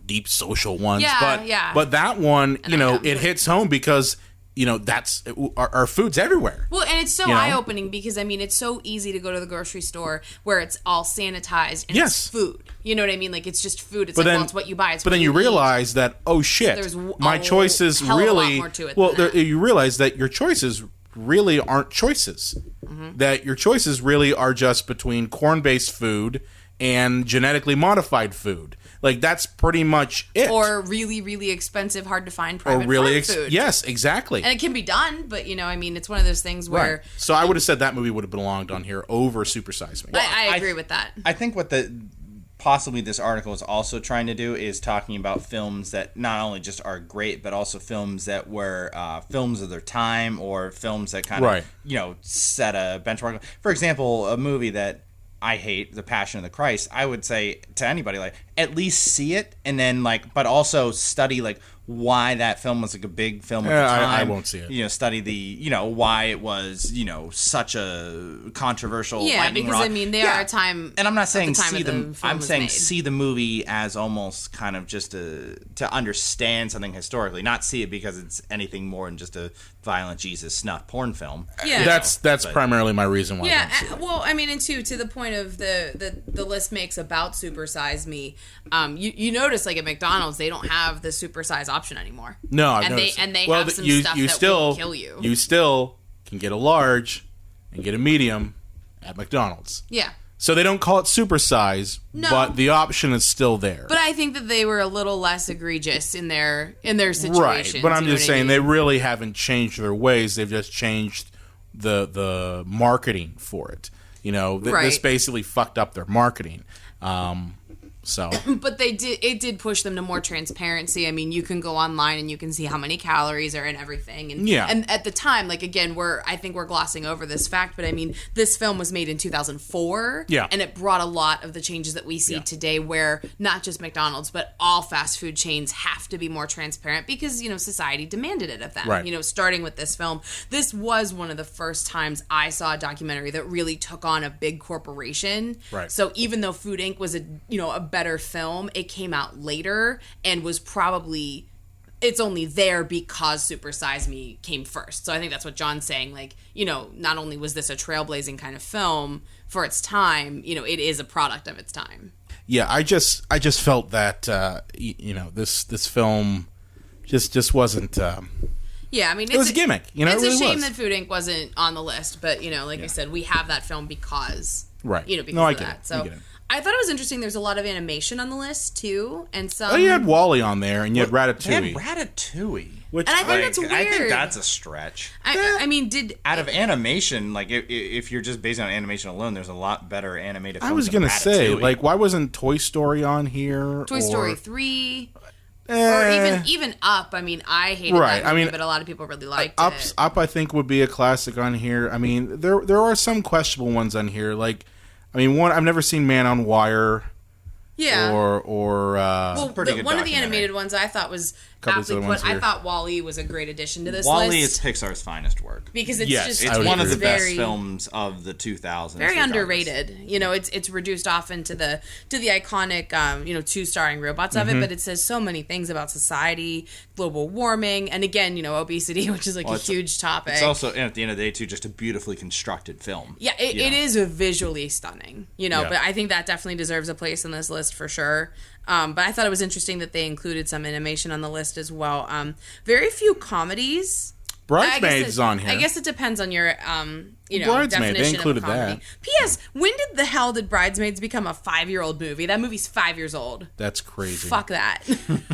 deep social ones. But that one, it hits home because. That's our food's everywhere. Well, and it's so eye-opening because, I mean, it's so easy to go to the grocery store where it's all sanitized and it's food. You know what I mean? Like, it's just food. It's it's what you buy. It's but then you realize that, oh, shit, there's my choices really... lot more to it you realize that your choices really aren't choices. That your choices really are just between corn-based food and genetically modified food. Like, that's pretty much it. Or really, really expensive, hard to find private farm food. Yes, exactly. And it can be done, but, it's one of those things where... Right. So I would have said that movie would have belonged on here over Super Size Me. I agree with that. I think what possibly this article is also trying to do is talking about films that not only just are great, but also films that were films of their time, or films that kind of, set a benchmark. For example, a movie that I hate, The Passion of the Christ, I would say to anybody, like, at least see it, and then, like, but also study, like, why that film was, like, a big film at the time. I won't see it. Study the, why it was, such a controversial lightning because, rod. They are a time... And I'm not saying see them. I'm saying see the movie as almost kind of just to understand something historically, not see it because it's anything more than just a violent Jesus snuff porn film. Yeah, that's primarily my reason why. Yeah, well, and to the point of the list makes about Super Size Me, you notice, like, at McDonald's they don't have the Super Size option anymore. No, I've and noticed. they have some stuff that will kill you. You still can get a large and get a medium at McDonald's. Yeah. So they don't call it super size, but the option is still there. But I think that they were a little less egregious in their situations. Right, but I'm just saying they really haven't changed their ways. They've just changed the marketing for it. This basically fucked up their marketing. So, but it did push them to more transparency. I mean, you can go online and you can see how many calories are in everything. And, and at the time, like, again, I think we're glossing over this fact, but I mean, this film was made in 2004. Yeah. And it brought a lot of the changes that we see today, where not just McDonald's, but all fast food chains have to be more transparent because, society demanded it of them. Right. Starting with this film, this was one of the first times I saw a documentary that really took on a big corporation. Right. So even though Food Inc. was a better film, it came out later and was probably, it's only there because Super Size Me came first. So I think that's what John's saying. Like, not only was this a trailblazing kind of film for its time, it is a product of its time. Yeah, I just felt that this film just wasn't. Yeah, I mean, it was a gimmick. It's it really a shame was. that Food Inc. wasn't on the list, but like I said, we have that film because because I of get that. it. So I get it. I thought it was interesting. There's a lot of animation on the list too, and some. Oh, you had Wall-E on there, and you had They Ratatouille. had Ratatouille. Which, and I think that's weird. I think that's a stretch. I mean, out of animation, like if you're just based on animation alone, there's a lot better animated films. I was gonna say, like, why wasn't Toy Story on here? Toy Story 3. Or even Up. I mean, I hated that movie, but a lot of people really liked it. Up, I think, would be a classic on here. I mean, there are some questionable ones on here. Like, I mean, one, I've never seen Man on Wire. Yeah. Or one of the animated ones I thought was aptly put. I thought Wall-E was a great addition to this list. Wall-E is Pixar's finest work because it's it's one of the best films of the 2000s. Very underrated. It's reduced often to the iconic two starring robots of it, but it says so many things about society, global warming, and again, obesity, which is like a huge topic. It's also, at the end of the day, too, just a beautifully constructed film. Yeah, it is visually stunning. But I think that definitely deserves a place on this list for sure. But I thought it was interesting that they included some animation on the list as well. Very few comedies. Bridesmaids is on here. I guess it depends on your, Bridesmaid, definition they included of comedy. that. P.S. When the hell did Bridesmaids become a 5-year-old movie? That movie's 5 years old. That's crazy. Fuck that.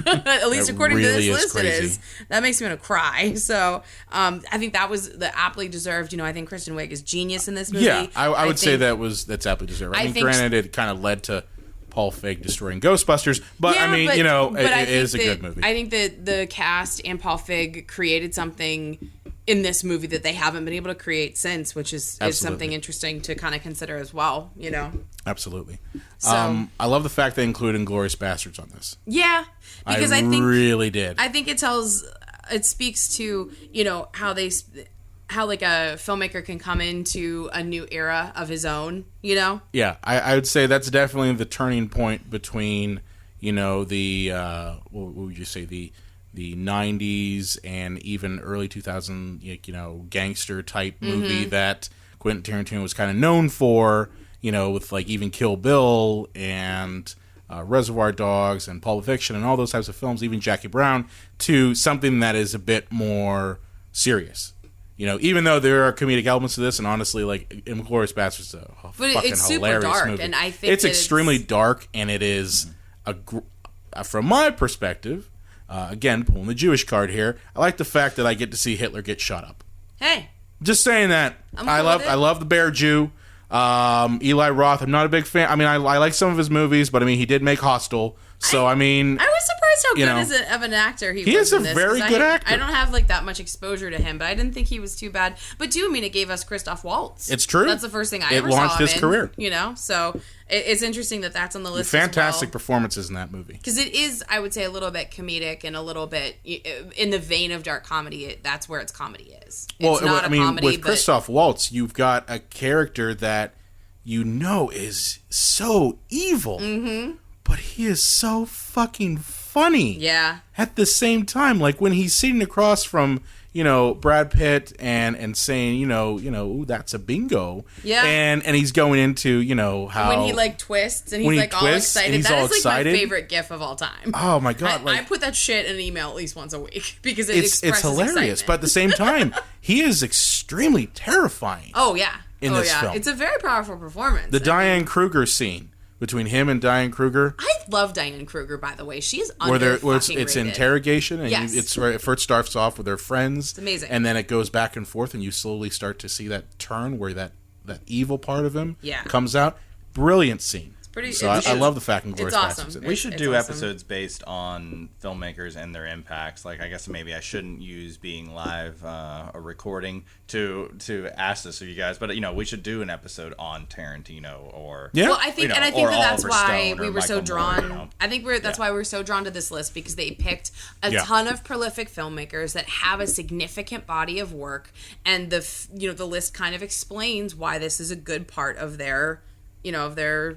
At least according to this list, crazy. it is. That makes me want to cry. So I think that was the aptly deserved. I think Kristen Wiig is genius in this movie. Yeah, I would say that's aptly deserved. I mean, granted, it kind of led to Paul Feig destroying Ghostbusters, but I mean, it is a good movie. I think that the cast and Paul Feig created something in this movie that they haven't been able to create since, which is something interesting to kind of consider as well. Absolutely. So, I love the fact they included Inglourious Basterds on this. Yeah, because I think really did. I think it speaks to how like a filmmaker can come into a new era of his own, Yeah, I would say that's definitely the turning point between, the, what would you say, the 90s and even early 2000, gangster type movie that Quentin Tarantino was kind of known for, with like even Kill Bill and Reservoir Dogs and Pulp Fiction and all those types of films, even Jackie Brown, to something that is a bit more serious. even though there are comedic elements to this, and honestly, like Inglourious Basterds is a fucking it's super hilarious dark, movie. and I think it's extremely dark, and it is from my perspective. Again, pulling the Jewish card here. I like the fact that I get to see Hitler get shot up. Hey, just saying that. I love the Bear Jew. Eli Roth. I'm not a big fan. I mean, I like some of his movies, but I mean, he did make Hostel. So I was surprised how good of an actor he was. He is a in this, very good actor. I don't have like that much exposure to him, but I didn't think he was too bad. But too, I mean, it gave us Christoph Waltz. It's true. That's the first thing I ever saw. It launched his career. So it's interesting that that's on the list. Fantastic performances in that movie. Because it is, I would say, a little bit comedic and a little bit in the vein of dark comedy. That's where its comedy is. It's not a comedy, with Christoph Waltz, you've got a character that is so evil. Mm-hmm. But he is so fucking funny. Yeah. At the same time, like when he's sitting across from, Brad Pitt and saying, ooh, that's a bingo. Yeah. And he's going into, how when he like twists and he's like all excited. That is like my favorite gif of all time. Oh my god! I put that shit in an email at least once a week because it's hilarious. Excitement. But at the same time, he is extremely terrifying. Oh yeah. In this film, it's a very powerful performance. The Diane Kruger scene. Between him and Diane Kruger. I love Diane Kruger, by the way. She's it's interrogation, and it's right. It first starts off with their friends. It's amazing. And then it goes back and forth, and you slowly start to see that turn where that evil part of him comes out. Brilliant scene. I love the fact and Glorious Bastards. We should do episodes based on filmmakers and their impacts. Like, I guess maybe I shouldn't use being live or recording to ask this of you guys, but we should do an episode on Tarantino or Well, I think that's why we were so drawn. Moore, I think that's why we're so drawn to this list because they picked a ton of prolific filmmakers that have a significant body of work, and the list kind of explains why this is a good part of their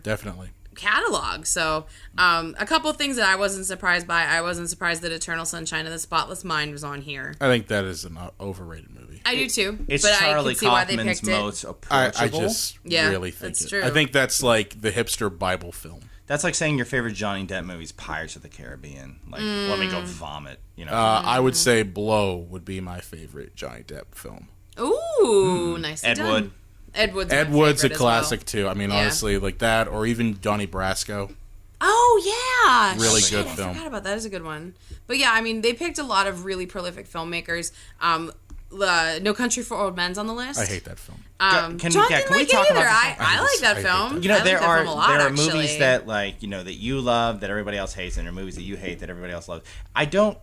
definitely catalog. So a couple of things that I wasn't surprised by. I wasn't surprised that Eternal Sunshine of the Spotless Mind was on here. I think that is an overrated movie. I do too. It's but Charlie I can see why they Kaufman's picked it. most approachable. I just really think that's it. true. I think that's like the hipster Bible film. That's like saying your favorite Johnny Depp movie is Pirates of the Caribbean. Like, let me go vomit. I would say Blow would be my favorite Johnny Depp film. Ooh, nicely Ed done. Wood. Ed Wood's a classic too. I mean, honestly, like that, or even Donnie Brasco. Oh yeah, really good film. I forgot about that. That is a good one. But yeah, I mean, they picked a lot of really prolific filmmakers. No Country for Old Men's on the list. I hate that film. Can we talk about this? I like that film. There are movies that that you love that everybody else hates, and there are movies that you hate that everybody else loves. I don't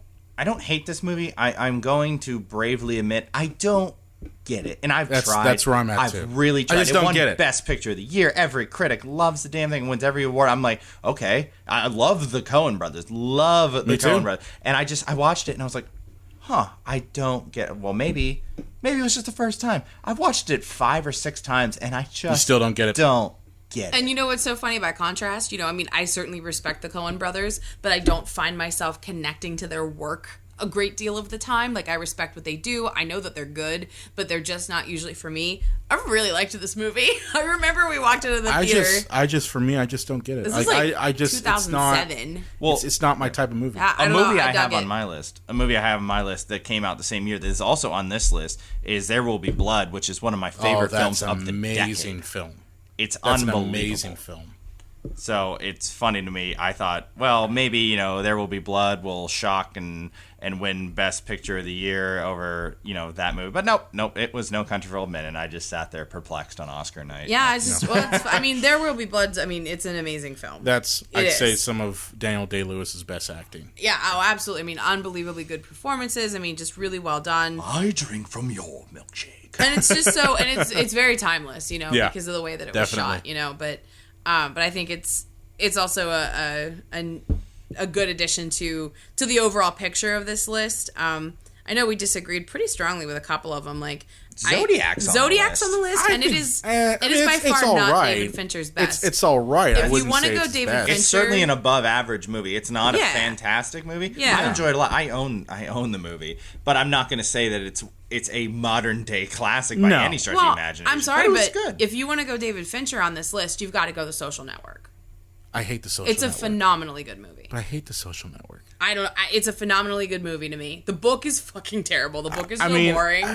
hate this movie. I'm going to bravely admit I don't get it, and I've tried. That's where I'm at too. I've really tried. I just don't get it. Best Picture of the Year. Every critic loves the damn thing. Wins every award. I'm like, okay, I love the Coen Brothers. Love the Coen Brothers. And I watched it, and I was like, I don't get it. Well, maybe it was just the first time. I've watched it 5 or 6 times, and I just you still don't get it. Don't get it. And you know what's so funny by contrast? I mean, I certainly respect the Coen Brothers, but I don't find myself connecting to their work a great deal of the time. Like, I respect what they do. I know that they're good, but they're just not usually for me. I really liked this movie. I remember we walked into the theater. I just don't get it. This is I just 2007. It's not my type of movie. A movie I have on my list that came out the same year that is also on this list is There Will Be Blood, which is one of my favorite films of the decade. Amazing film. It's That's unbelievable. An amazing film. So it's funny to me. I thought, well, maybe There Will Be Blood will shock and win Best Picture of the Year over that movie, but nope. It was No Country for Old Men, and I just sat there perplexed on Oscar night. Yeah, I mean, There Will Be Blood. I mean, it's an amazing film. I'd say some of Daniel Day-Lewis's best acting. Yeah, absolutely. I mean, unbelievably good performances. I mean, just really well done. I drink from your milkshake, and it's just so, and it's very timeless, because of the way that it was shot, But I think it's also a good addition to the overall picture of this list. I know we disagreed pretty strongly with a couple of them, like Zodiac's on the list, and it is by far not David Fincher's best. It's all right. If you want to go David Fincher, it's certainly an above average movie. It's not a fantastic movie. Yeah. I enjoyed it a lot. I own the movie, but I'm not going to say that it's a modern day classic by any stretch of the imagination. I'm sorry, but if you want to go David Fincher on this list, you've got to go The Social Network. I hate The Social It's a Network. phenomenally good movie. But I hate The Social Network. It's a phenomenally good movie to me. The book is fucking terrible. The book is so boring.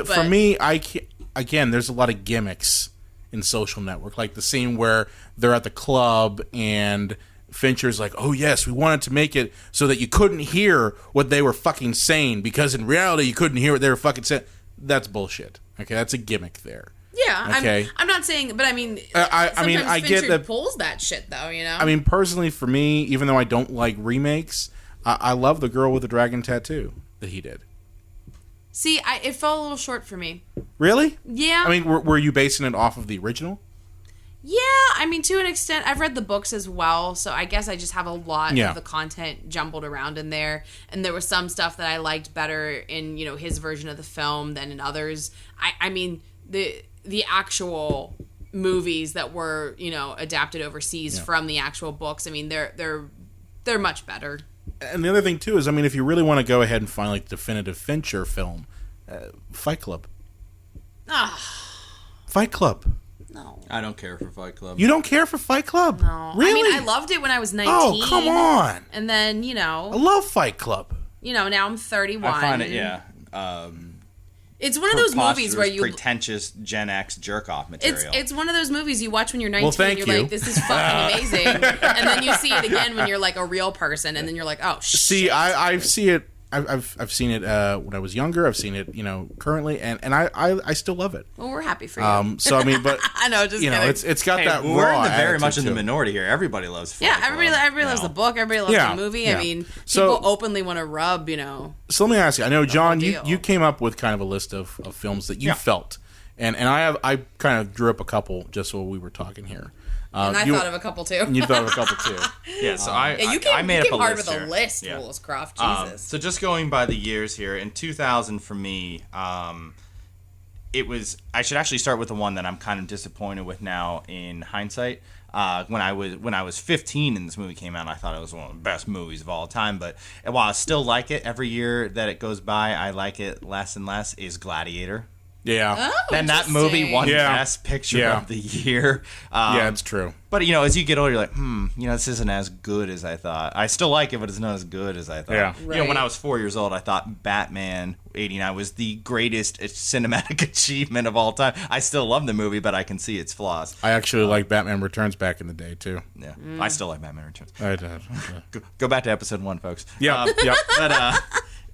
For me, I can't, again, there's a lot of gimmicks in Social Network, like the scene where they're at the club and Fincher's like, "Oh yes, we wanted to make it so that you couldn't hear what they were fucking saying, because in reality you couldn't hear what they were fucking saying." That's bullshit. Okay, that's a gimmick there. Yeah, okay. I'm not saying, but I mean, I get Fincher that pulls that shit though. You know. I mean, personally, for me, even though I don't like remakes, I love The Girl with the Dragon Tattoo that he did. See, it fell a little short for me. Really? Yeah. I mean, were you basing it off of the original? Yeah, I mean, to an extent, I've read the books as well, so I guess I just have a lot of the content jumbled around in there. And there was some stuff that I liked better in, his version of the film than in others. I mean, the actual movies that were, adapted overseas from the actual books, I mean, they're much better. And the other thing too is, I mean, if you really want to go ahead and find like the definitive Fincher film, Fight Club. Fight Club. No. I don't care for Fight Club. You don't care for Fight Club? No. Really? I mean, I loved it when I was 19. Oh, come on. And then, I love Fight Club. Now I'm 31. I find it, it's one of those movies where you pretentious Gen X jerk off material. It's one of those movies you watch when you're 19 thank and you're you. like, this is fucking amazing. And then you see it again when you're like a real person, and then you're like, oh shit. See, I see it. I've seen it when I was younger. I've seen it, currently, and I still love it. Well, we're happy for you. So I mean, but I know, just kidding. It's got that we're raw very much in attitude the minority here. Everybody loves Fight yeah, Club, everybody loves the book. Everybody loves the movie. Yeah. I mean, So- people openly want to rub, So let me ask you. I know, John, whole deal. you came up with kind of a list of films that you felt, and I kind of drew up a couple just while we were talking here. and I thought of a couple too. You thought of a couple too. Yeah, so you I made up a hard list with here. a list, Yeah. Woolscroft. Jesus. So just going by the years here, in 2000 for me, it was. I should actually start with the one that I'm kind of disappointed with now in hindsight. When I was 15 and this movie came out, I thought it was one of the best movies of all time. But while I still like it, every year that it goes by, I like it less and less. Is Gladiator. Yeah. Oh, Then that movie won Yeah. Best Picture Yeah. of the Year. Yeah, it's true. But, as you get older, you're like, this isn't as good as I thought. I still like it, but it's not as good as I thought. Yeah. Right. When I was 4 years old, I thought Batman 89 was the greatest cinematic achievement of all time. I still love the movie, but I can see its flaws. I actually like Batman Returns back in the day too. Yeah, I still like Batman Returns. I did. Go back to episode 1, folks. Yeah. Yep. But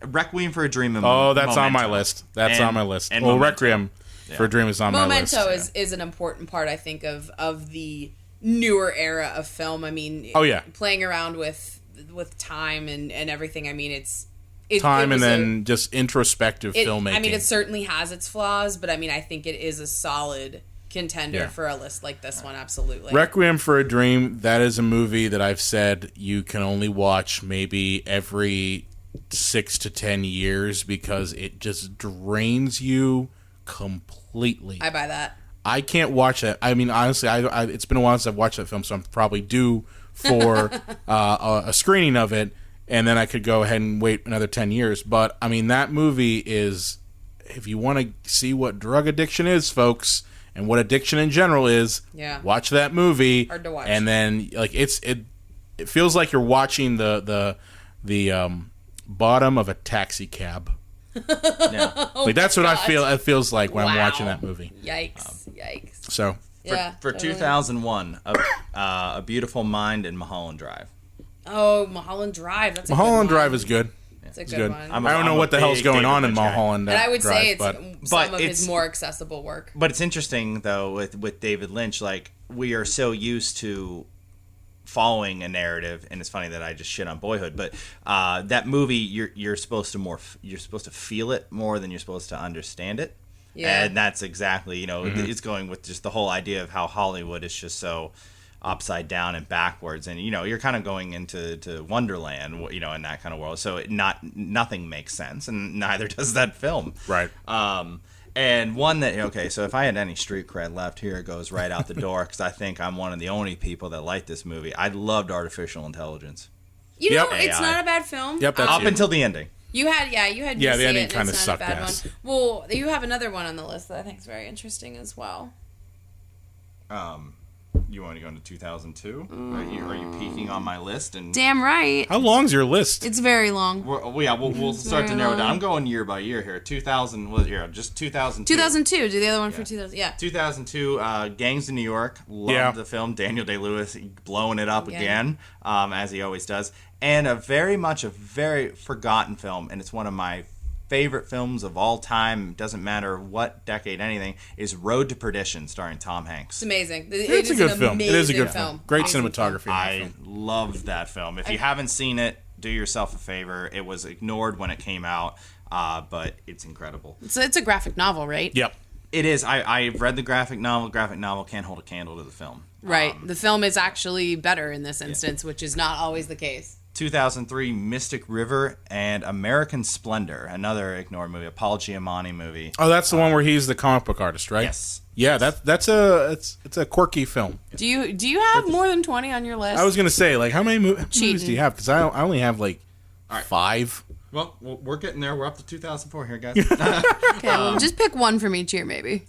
Requiem for a Dream and Oh, that's on my Memento. list. That's And- on my list. and Well, Memento. Requiem for a Dream is on my list. Memento is an important part, I think, of the newer era of film. I mean, Oh, yeah. playing around with time and everything. I mean, it's Time it and was then just introspective filmmaking. I mean, it certainly has its flaws, but I mean, I think it is a solid contender for a list like this one. Absolutely. Requiem for a Dream, that is a movie that I've said you can only watch maybe every 6 to 10 years because it just drains you completely. I buy that. I can't watch it. I mean, honestly, it's been a while since I've watched that film, so I'm probably due for a screening of it, and then I could go ahead and wait another 10 years. But, I mean, that movie is, if you want to see what drug addiction is, folks, and what addiction in general is, watch that movie. Hard to watch. And then, like, it feels like you're watching the bottom of a taxi cab. Yeah. Like, that's what I feel. It feels like when I'm watching that movie. Yikes! So, For 2001, A Beautiful Mind and Mulholland Drive. Oh, Mulholland Drive. That's a Mulholland good one. Drive is good. That's a It's good good. one. I don't know I'm what a the hell's big going David on in Lynch guy. Mulholland and I would Drive, say it's but some of his it's- more accessible work. But it's interesting, though, with David Lynch, like, we are so used to following a narrative, and it's funny that I just shit on Boyhood, but that movie, you're supposed to feel it more than you're supposed to understand it. Yeah. And that's exactly, it's going with just the whole idea of how Hollywood is just so upside down and backwards, and you're kind of going into Wonderland, in that kind of world. So nothing makes sense, and neither does that film. right. And one that, so if I had any street cred left, here it goes right out the door, because I think I'm one of the only people that like this movie. I loved Artificial Intelligence. You know, Yep. it's AI. not a bad film. Yep, that's Up you. until the ending. You had me the see ending it, and kinda it's not sucked a bad ass. one. Well, you have another one on the list that I think is very interesting as well. You want to go into 2002? Are you peeking on my list? And Damn right. How long's your list? It's very long. we'll start to very narrow it down. long. I'm going year by year here. 2000 was here. Just 2002. 2002. Do the other one for 2000. Yeah. 2002, Gangs of New York. Loved the film. Daniel Day-Lewis blowing it up again, as he always does. And a very forgotten film, and it's one of my favorite films of all time. Doesn't matter what decade, anything, is Road to Perdition, starring Tom Hanks. It's amazing. It's a good film. It is a good film. Great Amazing cinematography. film. I loved that film. If you haven't seen it, do yourself a favor. It was ignored when it came out, but it's incredible. So it's a graphic novel, right? Yep. It is. I've read the graphic novel. Graphic novel can't hold a candle to the film. Right. The film is actually better in this instance, which is not always the case. 2003, Mystic River and American Splendor, another ignored movie, a Paul Giamatti movie. Oh, that's the one where he's the comic book artist, right? Yes. Yeah, it's a quirky film. Do you have more than 20 on your list? I was gonna say, like, how many movies do you have? Because I only have like 5. Well, we're getting there. We're up to 2004 here, guys. Okay, well, just pick one from each year, maybe.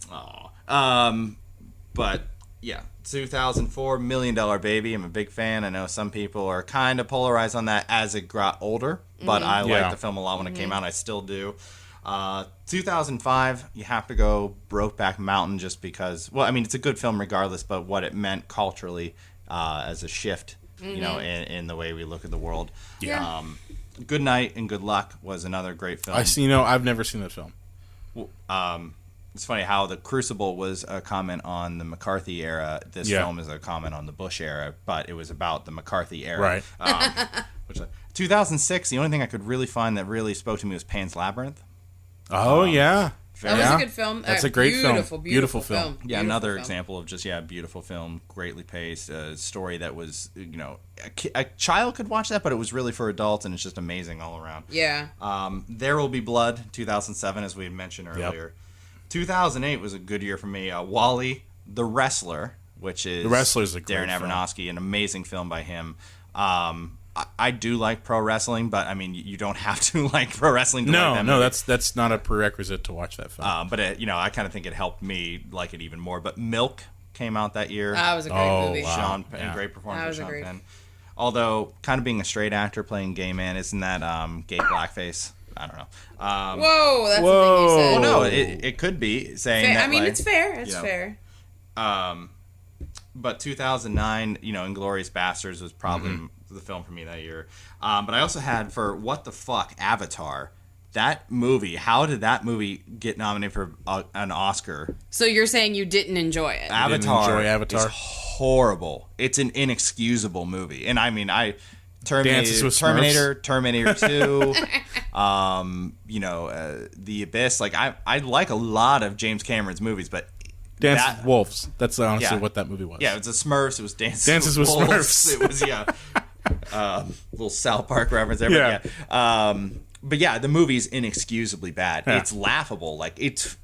But yeah, 2004, $1 Million Baby. I'm a big fan. I know some people are kind of polarized on that as it got older, but I liked the film a lot when it came out. I still do. 2005, you have to go Brokeback Mountain just because, well, I mean, it's a good film regardless, but what it meant culturally as a shift, you know, in the way we look at the world. Yeah. Good Night and Good Luck was another great film. I've never seen that film. It's funny how The Crucible was a comment on the McCarthy era. This film is a comment on the Bush era, but it was about the McCarthy era. Right. 2006, the only thing I could really find that really spoke to me was Pan's Labyrinth. Oh, yeah. That was a good film. That's a great film. Beautiful film. Yeah, Beautiful another film. example of just, beautiful film, greatly paced, a story that was, a child could watch that, but it was really for adults, and it's just amazing all around. Yeah. There Will Be Blood, 2007, as we had mentioned earlier. 2008 was a good year for me. Wall-E, The Wrestler, which is The Wrestler's a great Darren film. Aronofsky, an amazing film by him. I do like pro wrestling, but I mean, you don't have to like pro wrestling to like that movie. that's not a prerequisite to watch that film. But I kind of think it helped me like it even more. But Milk came out that year. That was a great movie. wow. Sean Penn, great performance That from was a Sean great- Penn. Although, kind of being a straight actor playing gay man, isn't that gay blackface? I don't know. Whoa, that's the thing you said. Well, no, it could be saying Fair. that. I mean, like, it's fair. It's you know, fair. But 2009, Inglourious Basterds was probably the film for me that year. But I also had for What the Fuck, Avatar. That movie, how did that movie get nominated for an Oscar? So you're saying you didn't enjoy it? Avatar, enjoy Avatar? is horrible. It's an inexcusable movie. And I mean, Dances with Terminator 2, The Abyss. Like I like a lot of James Cameron's movies, but Dances with Wolves. That's honestly Yeah. what that movie was. yeah, it was a Smurfs. It was Dances with Wolves. Smurfs. It was little South Park reference there. Yeah. But yeah, the movie's inexcusably bad. Yeah. It's laughable. Like it's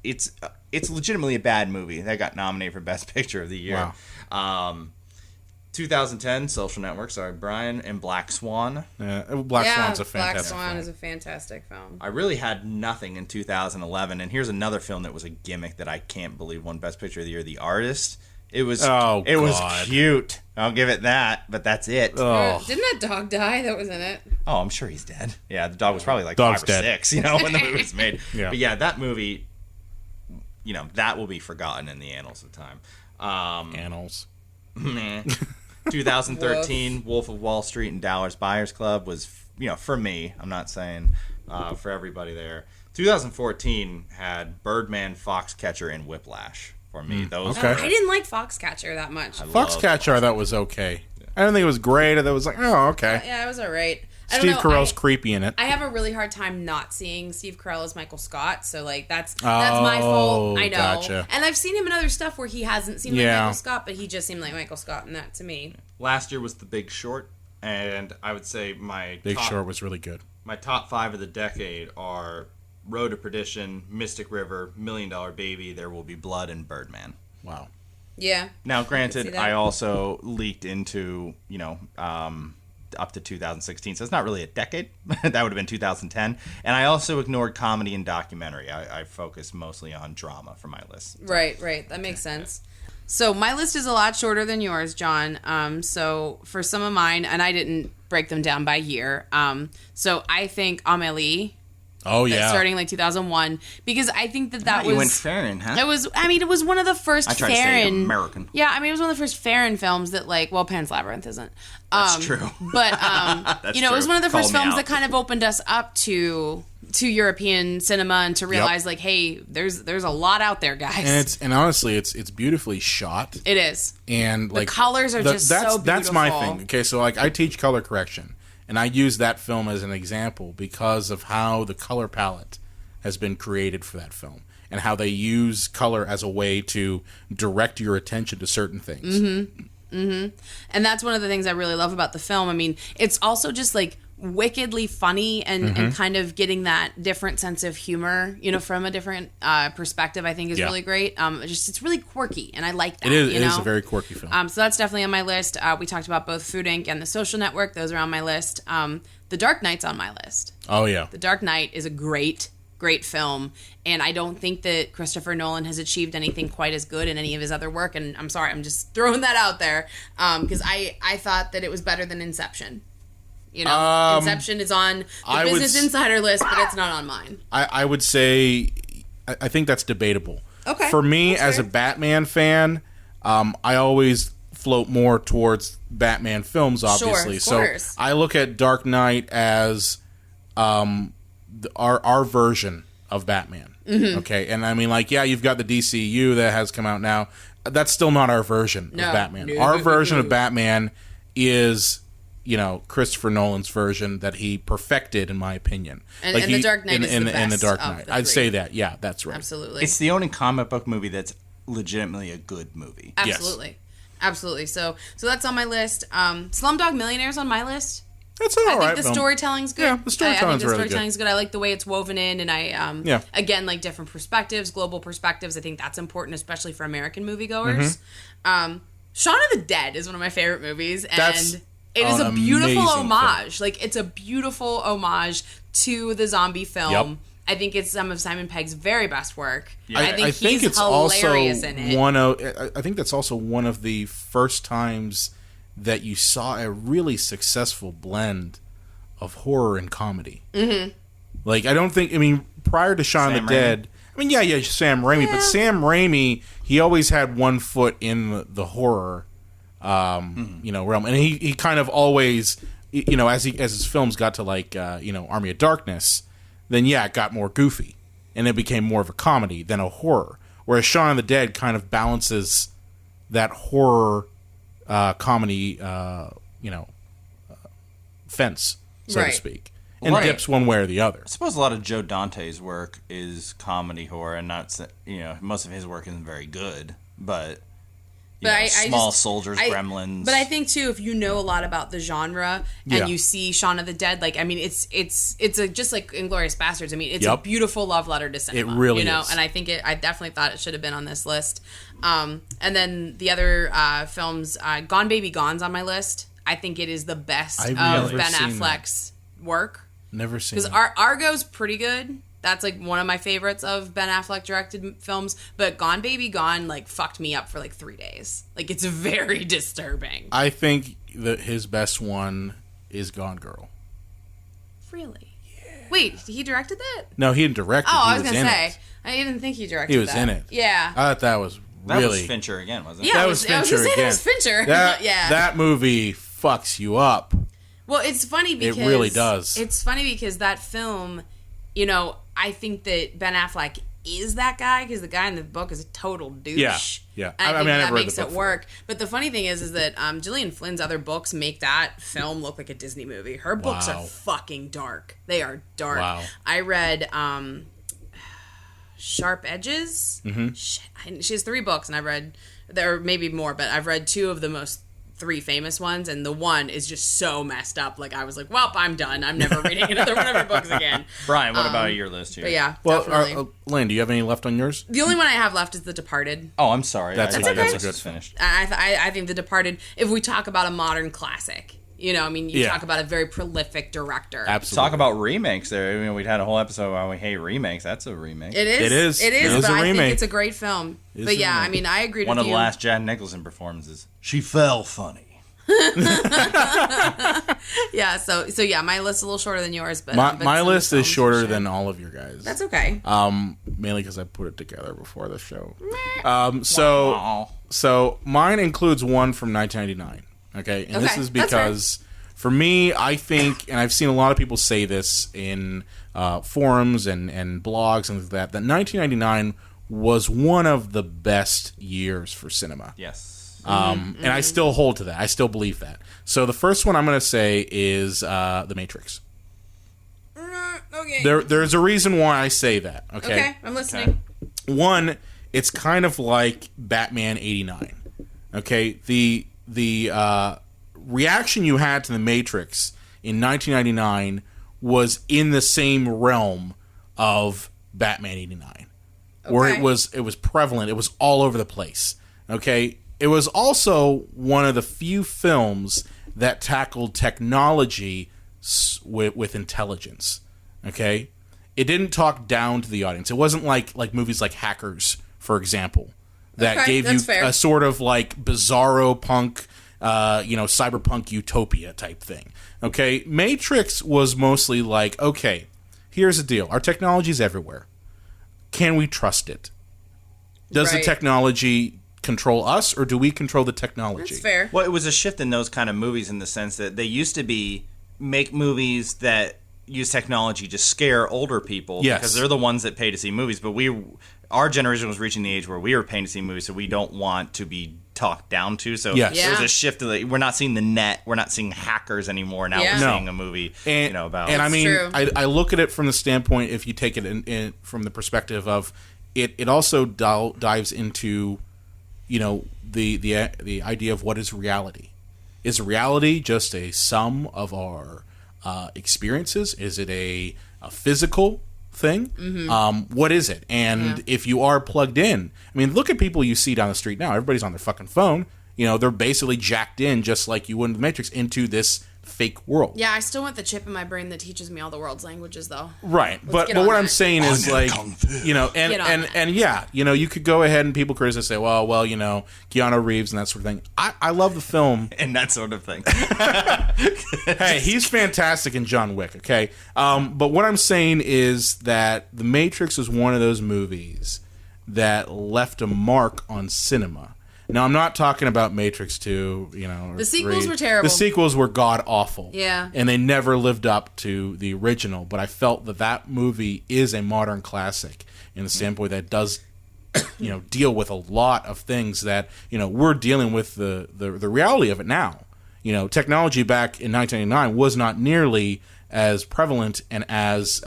legitimately a bad movie. That got nominated for Best Picture of the Year. Wow. 2010, Social Network. Sorry, Brian, and Black Swan. Black Swan's a fantastic Black Swan film. is a fantastic film. I really had nothing in 2011, and here's another film that was a gimmick that I can't believe won Best Picture of the Year. The Artist. It was God. cute. I'll give it that, but that's it. Oh. Didn't that dog die that was in it? Oh, I'm sure he's dead. Yeah, the dog was probably like Dog's 5 or dead. 6, when the movie was made. Yeah. But yeah, that movie, that will be forgotten in the annals of time. Annals. 2013, Wolf of Wall Street and Dallas Buyers Club was, for me. I'm not saying for everybody there. 2014 had Birdman, Foxcatcher, and Whiplash for me. Those okay. were, I didn't like Foxcatcher that much. Foxcatcher, I thought was okay. I don't think it was great. I thought it was like, oh, okay. Yeah, it was alright. Steve Carell's creepy in it. I have a really hard time not seeing Steve Carell as Michael Scott, so like that's my fault. I know, gotcha. and I've seen him in other stuff where he hasn't seemed like Yeah. Michael Scott, but he just seemed like Michael Scott in that to me. Last year was The Big Short, and I would say Big Short was really good. my top 5 of the decade are Road to Perdition, Mystic River, $1 Million Baby, There Will Be Blood, and Birdman. Wow. Yeah. Now, I can granted, see that. I also leaked into, up to 2016, so it's not really a decade. That would have been 2010. And I also ignored comedy and documentary. I focused mostly on drama for my list. Right. That makes sense. So my list is a lot shorter than yours, John. So for some of mine, and I didn't break them down by year. So I think Amélie. Oh yeah, starting like 2001, because I think that was. You went Farron, huh? It was. I mean, it was one of the first. I tried to say American. Yeah, I mean, it was one of the first Farron films that, like, well, Pan's Labyrinth isn't. That's true. But That's it was true. one of the first Call me films out. that kind of opened us up to European cinema and to realize, like, hey, there's a lot out there, guys. and honestly, it's beautifully shot. It is. And like the colors are just so beautiful. That's my thing. Okay, so like I teach color correction, and I use that film as an example because of how the color palette has been created for that film, and how they use color as a way to direct your attention to certain things. And that's one of the things I really love about the film. I mean, it's also just like wickedly funny and kind of getting that different sense of humor, from a different perspective, I think is really great. It's really quirky, and I like that. It is a very quirky film. So that's definitely on my list. We talked about both Food Inc. and The Social Network. Those are on my list. The Dark Knight's on my list. Oh yeah, The Dark Knight is a great film, and I don't think that Christopher Nolan has achieved anything quite as good in any of his other work, and I'm sorry, I'm just throwing that out there, because I thought that it was better than Inception. Inception is on the Business Insider list, but it's not on mine. I would say I think that's debatable. Okay. For me, That's as fair. a Batman fan, I always float more towards Batman films, obviously. Sure, of course. So I look at Dark Knight as our version of Batman. Okay, and I mean, like, yeah, you've got the DCU that has come out now. That's still not our version of Batman. Our version of Batman is, Christopher Nolan's version that he perfected, in my opinion. And like The Dark Knight is the and the best Dark of Knight. the I'd three. say that. Yeah, that's right. Absolutely. It's the only comic book movie that's legitimately a good movie. Absolutely. Absolutely. So that's on my list. Slumdog Millionaire's on my list. That's all right. I think the storytelling's good. Yeah, the storytelling's really good. I think the storytelling's good. I like the way it's woven in, and I again, like, different perspectives, global perspectives. I think that's important, especially for American moviegoers. Shaun of the Dead is one of my favorite movies, and That's it is a an beautiful amazing homage. Like, it's a beautiful homage to the zombie film. Yep. I think it's some of Simon Pegg's very best work. Yeah. I think he's it's hilarious also in it. I think that's also one of the first times that you saw a really successful blend of horror and comedy. Like, I don't think, prior to Shaun of the Dead, Sam Raimi, but Sam Raimi, he always had one foot in the horror, realm, and he kind of always, as his films got to, like, Army of Darkness, then it got more goofy, and it became more of a comedy than a horror. Whereas Shaun of the Dead kind of balances that horror comedy, fence, so to Right. speak, and Right. dips one way or the other. I suppose a lot of Joe Dante's work is comedy horror, and not, most of his work isn't very good, but Small Soldiers, Gremlins. But I think too, if you know a lot about the genre and you see Shaun of the Dead, like, it's just like Inglourious Bastards. I mean, it's a beautiful love letter to cinema. It really is. And I think I definitely thought it should have been on this list. And then the other films, Gone Baby Gone's on my list. I think it is the best of never Ben seen Affleck's work. Never seen Because it. Argo's pretty good. That's, like, one of my favorites of Ben Affleck directed films. But Gone Baby Gone, like, fucked me up for, like, 3 days. Like, it's very disturbing. I think that his best one is Gone Girl. Really? Yeah. Wait, he directed that? No, he didn't direct it. Oh, He I was gonna in say. it. I didn't think he directed He was that. in it. Yeah. I thought that was that really... was Fincher again, wasn't it? Yeah, That I was was Fincher gonna say again. that was Fincher. That, Yeah. That movie fucks you up. Well, it's funny because... It really does. It's funny because that film, I think that Ben Affleck is that guy, because the guy in the book is a total douche. Yeah. And I I think never that read makes the book it for work. But the funny thing is that Gillian Flynn's other books make that film look like a Disney movie. Her books Wow. are fucking dark. They are dark. Wow. I read Sharp Edges. Mm-hmm. Shit, she has 3 books, and I've read, there are maybe more, but I've read 2 of the most 3 famous ones, and the one is just so messed up. Like, I was like, well, I'm done. I'm never reading another one of her books again. Brian, what about your list here? But yeah, Well, definitely. Lane, do you have any left on yours? The only one I have left is The Departed. Oh, I'm sorry. That's I okay. thought That's this a was good film. finished. I think The Departed, if we talk about a modern classic, You know, I mean, you Yeah. talk about a very prolific director. Absolutely. Talk about remakes there. I mean, we'd had a whole episode where we hate remakes. That's a remake. It is. It is. It It is, is but a I think remake. it's a great film. It is But a yeah, I remake. mean, I agreed One with of you. the last Jack Nicholson performances. She fell funny. Yeah, so yeah, my list's a little shorter than yours, but My but my some list films is for shorter sure. than all of your guys. That's okay. Mainly because I put it together before the show. Aw. So mine includes one from 1999. Okay, and this Okay, is that's fair. because for me, I think, and I've seen a lot of people say this in forums and blogs and that 1999 was one of the best years for cinema. Yes. And I still hold to that. I still believe that. So the first one I'm going to say is The Matrix. Okay. There's a reason why I say that. Okay, I'm listening. One, it's kind of like Batman '89. Okay, the reaction you had to The Matrix in 1999 was in the same realm of Batman '89, where Okay. it was prevalent. It was all over the place. Okay, it was also one of the few films that tackled technology with intelligence. Okay, it didn't talk down to the audience. It wasn't like movies like Hackers, for example, that Okay, gave you that's fair. a sort of like bizarro punk, cyberpunk utopia type thing. Okay, Matrix was mostly like, okay, here's the deal: our technology's everywhere. Can we trust it? Does the Right. technology control us, or do we control the technology? That's fair. Well, it was a shift in those kind of movies in the sense that they used to make movies that use technology to scare older people Yes. because they're the ones that pay to see movies. But our generation was reaching the age where we were paying to see movies, so we don't want to be talked down to. So Yes. there was Yeah. a shift. We're not seeing the net. We're not seeing Hackers anymore. Now Yeah. we're No. seeing a movie about. And I mean, true. I look at it from the standpoint, if you take it in from the perspective of it also dives into, the idea of what is reality. Is reality just a sum of our experiences? Is it a physical thing? What is it? And if you are plugged in, I mean, look at people you see down the street now. Everybody's on their fucking phone. They're basically jacked in, just like you would in the Matrix, into this fake world. Yeah, I still want the chip in my brain that teaches me all the world's languages, though. Right, but get what on I'm that. saying is like, Get on that. and yeah, you could go ahead and people criticize, say, well, Keanu Reeves and that sort of thing. I love the film. and that sort of thing. Hey, he's fantastic in John Wick. Okay, but what I'm saying is that The Matrix is one of those movies that left a mark on cinema. Now, I'm not talking about Matrix 2, or The sequels 3. were terrible. The sequels were god-awful. Yeah. And they never lived up to the original, but I felt that movie is a modern classic in the standpoint that it does, deal with a lot of things that, we're dealing with the reality of it now. Technology back in 1999 was not nearly as prevalent and as,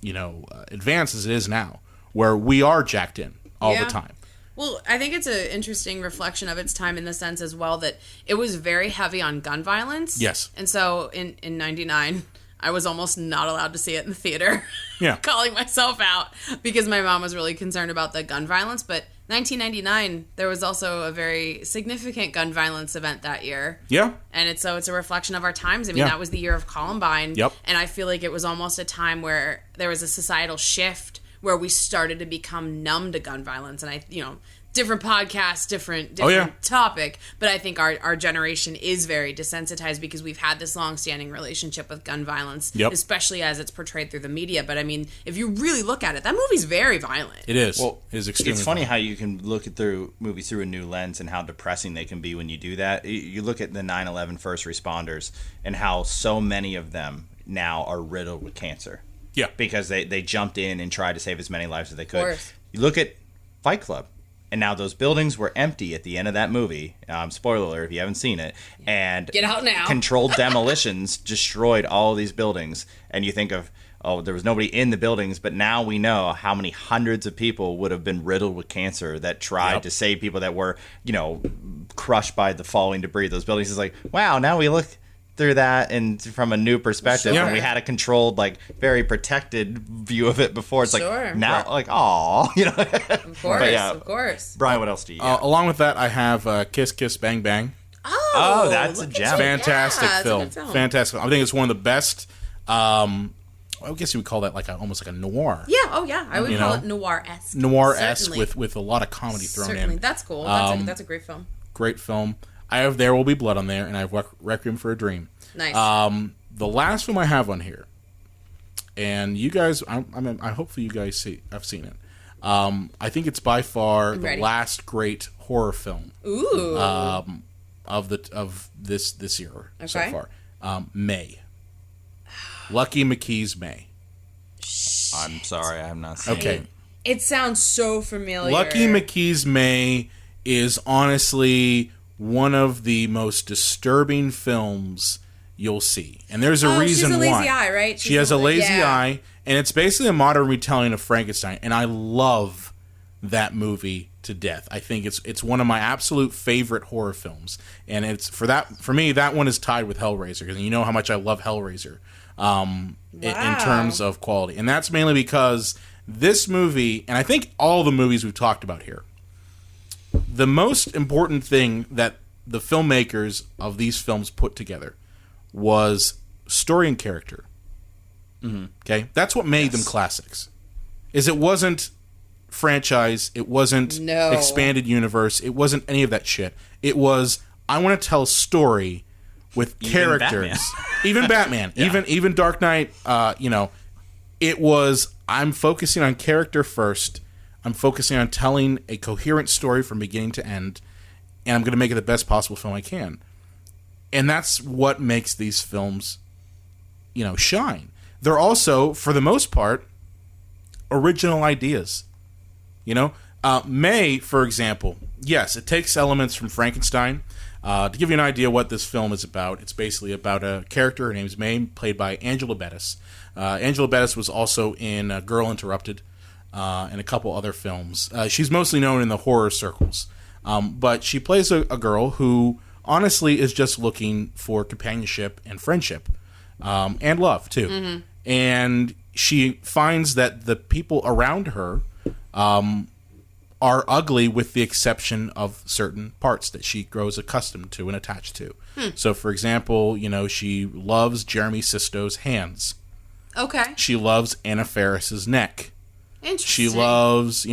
advanced as it is now, where we are jacked in all Yeah. the time. Well, I think it's an interesting reflection of its time in the sense as well that it was very heavy on gun violence. Yes. And so in 99, I was almost not allowed to see it in the theater. Yeah. Calling myself out because my mom was really concerned about the gun violence. But 1999, there was also a very significant gun violence event that year. Yeah. And it's a reflection of our times. I mean, Yeah. that was the year of Columbine. Yep. And I feel like it was almost a time where there was a societal shift where we started to become numb to gun violence. And different podcasts, different topic. But I think our generation is very desensitized because we've had this long-standing relationship with gun violence, especially as it's portrayed through the media. But I mean, if you really look at it, that movie's very violent. It is. Well, it is extremely it's funny violent. how you can look at movies through a new lens and how depressing they can be when you do that. You look at the 9/11 first responders and how so many of them now are riddled with cancer. Yeah. Because they jumped in and tried to save as many lives as they could. course. You look at Fight Club, and now those buildings were empty at the end of that movie. Spoiler alert if you haven't seen it. And Get out now. Controlled demolitions destroyed all of these buildings. And you think of, there was nobody in the buildings, but now we know how many hundreds of people would have been riddled with cancer that tried to save people that were, crushed by the falling debris of those buildings. It's like, wow, now we look through that and from a new perspective. Sure. And we had a controlled, very protected view of it before. It's Sure. like now, aw, Of course, But yeah. of course. Brian, what else do you got? Along with that, I have Kiss Kiss Bang Bang. Oh, that's a gem. Fantastic Yeah, it's a film. good film. Fantastic. I think it's one of the best. I guess you would call that almost like a noir. Yeah. Oh, yeah. I would call it noir-esque. Noir-esque Certainly. with a lot of comedy thrown Certainly. in. That's cool. That's a great film. Great film. I have There Will Be Blood on there, and I have Requiem for a Dream. Nice. The last film I have on here, and you guys, I hopefully you guys have seen it. I think it's by far the last great horror film. Ooh. Of this year so Okay. far. May. Lucky McKee's May. I'm sorry, I have not seen Okay. it. It sounds so familiar. Lucky McKee's May is honestly one of the most disturbing films you'll see. And there's a reason why. She's a lazy eye, right? She has a lazy yeah. eye, and it's basically a modern retelling of Frankenstein, and I love that movie to death. I think it's one of my absolute favorite horror films, and for me that one is tied with Hellraiser, because you know how much I love Hellraiser in terms of quality, and that's mainly because this movie, and I think all the movies we've talked about here, the most important thing that the filmmakers of these films put together was story and character. Mm-hmm. Okay, that's what made them classics. It wasn't franchise, it wasn't expanded universe, it wasn't any of that shit. It was, I want to tell a story with characters. Even Batman, even Dark Knight. It was, I'm focusing on character first. I'm focusing on telling a coherent story from beginning to end, and I'm going to make it the best possible film I can. And that's what makes these films, shine. They're also, for the most part, original ideas. May, for example, yes, it takes elements from Frankenstein. To give you an idea what this film is about, it's basically about a character. Her name is May, played by Angela Bettis. Angela Bettis was also in Girl Interrupted and a couple other films. She's mostly known in the horror circles. But she plays a girl who honestly is just looking for companionship and friendship and love, too. Mm-hmm. And she finds that the people around her are ugly with the exception of certain parts that she grows accustomed to and attached to. So, for example, she loves Jeremy Sisto's hands. Okay. She loves Anna Faris's neck. Interesting. She loves,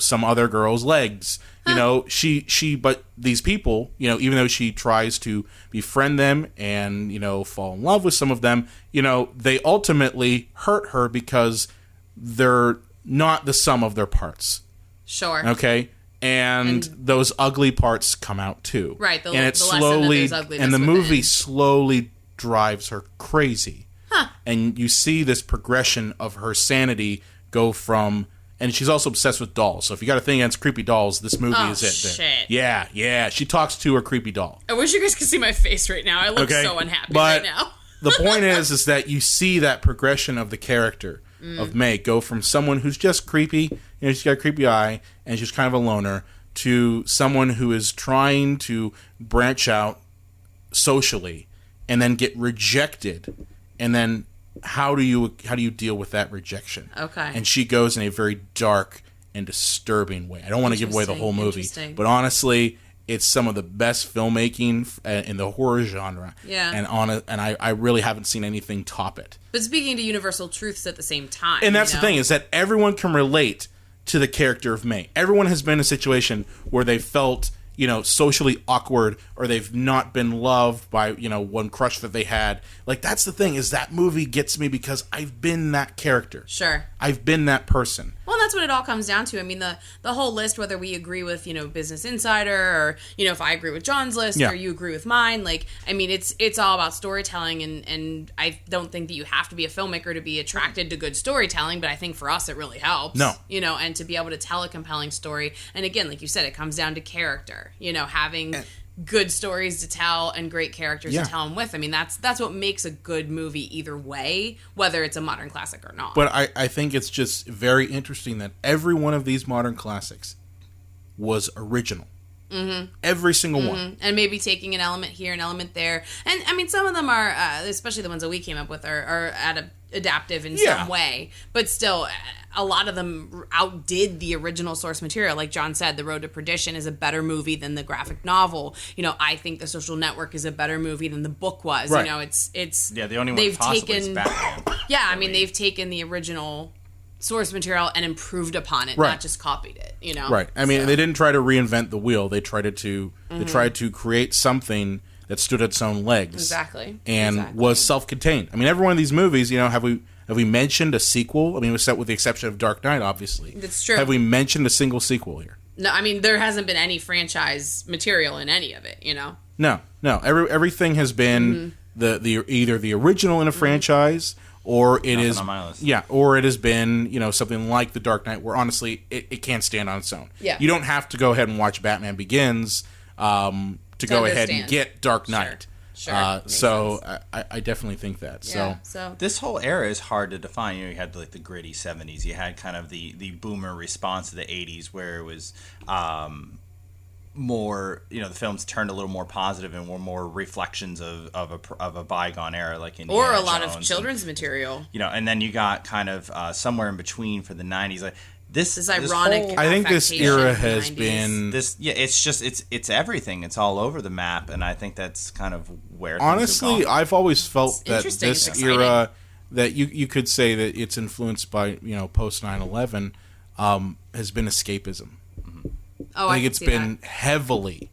some other girl's legs. But these people, even though she tries to befriend them and, fall in love with some of them, they ultimately hurt her because they're not the sum of their parts. Sure. Okay? And those ugly parts come out too. Right. And it slowly, and the movie slowly drives her crazy. Huh. And you see this progression of her sanity go from, and she's also obsessed with dolls. So if you got a thing against creepy dolls, this movie is it. Shit. Yeah. She talks to her creepy doll. I wish you guys could see my face right now. I look so unhappy right now. The point is that you see that progression of the character of May go from someone who's just creepy, she's got a creepy eye, and she's kind of a loner, to someone who is trying to branch out socially and then get rejected, and then how do you deal with that rejection? Okay. And she goes in a very dark and disturbing way. I don't want to give away the whole movie, but honestly, it's some of the best filmmaking in the horror genre. Yeah. And I really haven't seen anything top it. But speaking to universal truths at the same time. And that's the thing, is that everyone can relate to the character of May. Everyone has been in a situation where they felt, socially awkward, or they've not been loved by, one crush that they had. Like, that's the thing, is that movie gets me because I've been that character. Sure. I've been that person. Well, that's what it all comes down to. I mean, the whole list, whether we agree with, Business Insider, or, if I agree with John's list, or you agree with mine, it's all about storytelling, and I don't think that you have to be a filmmaker to be attracted to good storytelling, but I think for us it really helps. No. And to be able to tell a compelling story, and again, like you said, it comes down to character, having good stories to tell and great characters to tell them with. I mean, that's what makes a good movie either way, whether it's a modern classic or not. But I think it's just very interesting that every one of these modern classics was original. Every single one. And maybe taking an element here, an element there. And, I mean, some of them are, especially the ones that we came up with, are adaptive in some way. But still, a lot of them outdid the original source material. Like John said, The Road to Perdition is a better movie than the graphic novel. You know, I think The Social Network is a better movie than the book was. Right. You know, it's the only one possibly is Batman. Yeah, I mean, they've taken the original source material and improved upon it, Right. not just copied it, you know? Right. I mean, they didn't try to reinvent the wheel. They tried to create something that stood its own legs. Exactly. And was self-contained. I mean, every one of these movies, you know, have we mentioned a sequel? I mean, with the exception of Dark Knight, obviously. That's true. Have we mentioned a single sequel here? No, I mean, there hasn't been any franchise material in any of it, you know? No. Everything has been the either the original in a franchise, or it Nothing is on my list. or it has been, you know, something like The Dark Knight, where honestly it can't stand on its own. Yeah. You don't have to go ahead and watch Batman Begins to go ahead and understand. get Dark Knight. Sure. Makes So sense. I definitely think that. Yeah, So so This whole era is hard to define. You know, you had like the gritty 70s. You had kind of the boomer response to the 80s, where it was more, you know, the films turned a little more positive and were more reflections of a bygone era, like Indiana or a lot Jones of children's material. you know, and then you got kind of somewhere in between for the 90s. Like this This ironic. whole- I think this affectation era of the has 90s. been it's everything. It's all over the map, and I think that's kind of where things have honestly, gone. I've always felt It's that interesting. this It's era, that you could say that it's influenced by, you know, post 9/11, has been escapism. Oh, I think can it's see been that. heavily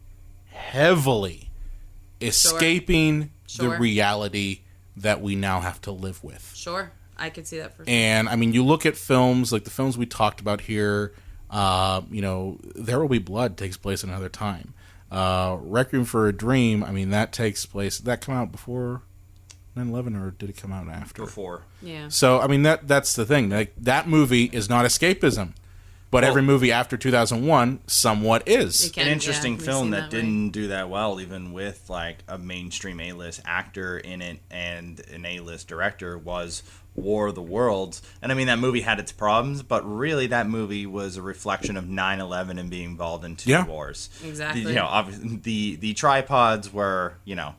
escaping Sure. the reality that we now have to live with. Sure, I could see that for sure. And I mean, you look at films like the films we talked about here. You know, There Will Be Blood takes place another time. Requiem for a Dream. I mean, that takes place. Did that come out before 9/11, or did it come out after? Before. Yeah. So I mean, that's the thing. Like, that movie is not escapism, but every movie after 2001 somewhat is. It can- An interesting we've film seen that way. didn't do that well, even with like a mainstream A-list actor in it and an A-list director, was War of the Worlds. And I mean, that movie had its problems, but really that movie was a reflection of 9/11 and being involved in two wars. Exactly. You know, obviously, the tripods were, you know,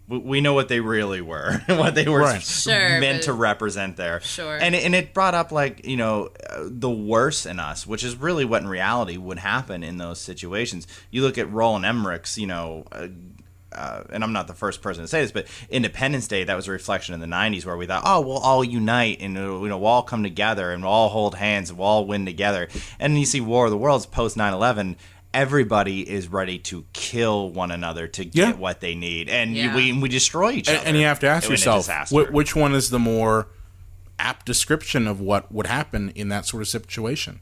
we know what they really were, what they were Right. Sure, meant but- to represent there. Sure. And it brought up, like, you know, the worst in us, which is really what in reality would happen in those situations. You look at Roland Emmerich's, you know, and I'm not the first person to say this, but Independence Day, that was a reflection in the 90s, where we thought, oh, we'll all unite and, you know, we'll all come together and we'll all hold hands and we'll all win together. And you see War of the Worlds post 9/11. Everybody is ready to kill one another to get what they need, and Yeah. we destroy each other. And you have to ask in a yourself, disaster. which one is the more apt description of what would happen in that sort of situation?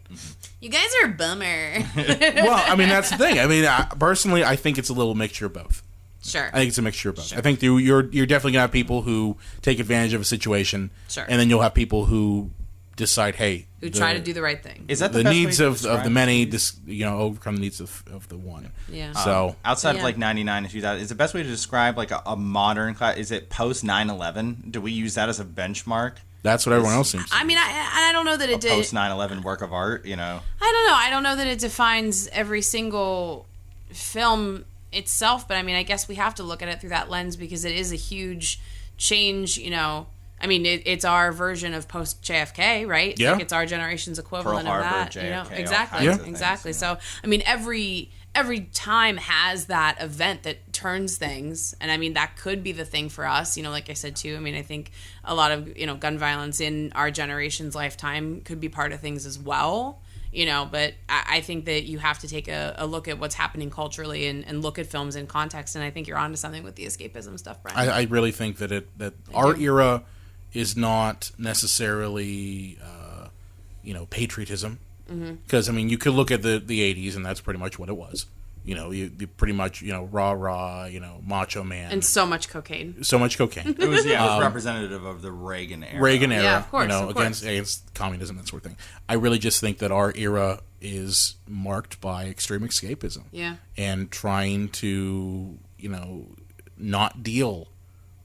You guys are a bummer. Well, I mean, that's the thing. I mean, personally, I think it's a little mixture of both. Sure. I think it's a mixture of both. I think you're definitely gonna have people who take advantage of a situation, Sure. and then you'll have people who decide, hey, Who try to do the right thing. Is that the the best way needs to of the describe many, it? you know, overcome the needs of the one. Yeah. So Outside of Yeah. like 99 and 2000, is the best way to describe like a modern class? Is it post 9/11? Do we use that as a benchmark? that's what everyone else seems to I mean, I don't know that it did. Post 9/11 work of art, you know? I don't know. I don't know that it defines every single film itself, but I mean, I guess we have to look at it through that lens because it is a huge change, you know. I mean, it's our version of post JFK, right? Yeah. Like, it's our generation's equivalent Pearl of Harbor, that. You know, JFK, all exactly, kinds of exactly. things, yeah. So, I mean, every time has that event that turns things, and I mean, that could be the thing for us. You know, like I said too. I mean, I think a lot of, you know, gun violence in our generation's lifetime could be part of things as well. You know, but I think that you have to take a look at what's happening culturally and look at films in context. And I think you're onto something with the escapism stuff, Brian. I really think that our era is not necessarily you know, patriotism, because I mean, you could look at the 80s and that's pretty much what it was. You know, you pretty much, you know, rah, you know, macho man, and so much cocaine. so much cocaine. It was, it was representative of the Reagan era. Reagan era, Yeah, of course, you know, of course. against communism, that sort of thing. I really just think that our era is marked by extreme escapism. Yeah. And trying to, you know, not deal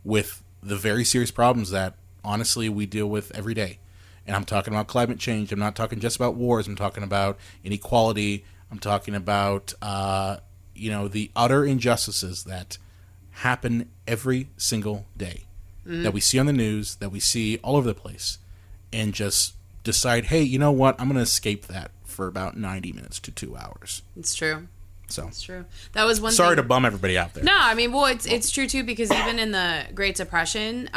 with the very serious problems that honestly we deal with every day. And I'm talking about climate change. I'm not talking just about wars. I'm talking about inequality. I'm talking about the utter injustices that happen every single day, that we see on the news, that we see all over the place, and just decide, hey, you know what? I'm going to escape that for about 90 minutes to 2 hours. It's true. So It's true. That was one sorry thing. to bum everybody out there. No, I mean, well, it's true too, because even in the Great Depression,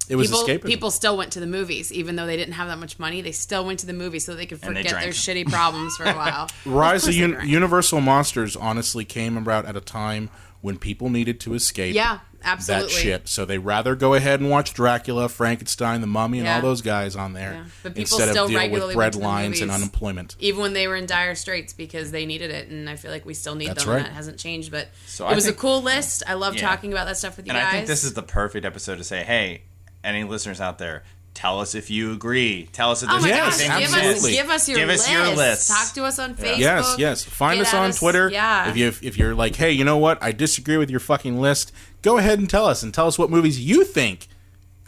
It was escapism. people still went to the movies, even though they didn't have that much money. They still went to the movies so they could And they forget their drank. shitty problems for a while. Rise of course they drank. Universal Monsters honestly came about at a time when people needed to escape Yeah, absolutely. that shit. So they rather go ahead and watch Dracula, Frankenstein, the Mummy, and Yeah. all those guys on there Yeah. But people instead still of deal with regularly bread went to the lines and movies. unemployment. Even when they were in dire straits, because they needed it, and I feel like we still need That's them, right. and that hasn't changed. But So it I was a think- cool list. I love Yeah. talking about that stuff with you And guys. I think this is the perfect episode to say, hey, any listeners out there, tell us if you agree. Tell us if Oh there's my Yes, gosh! anything you absolutely. Give us your Give list. us your list. Talk to us on Facebook. Yes. Find Get us at on Twitter. Yeah. If you're like, hey, you know what? I disagree with your fucking list. Go ahead and tell us what movies you think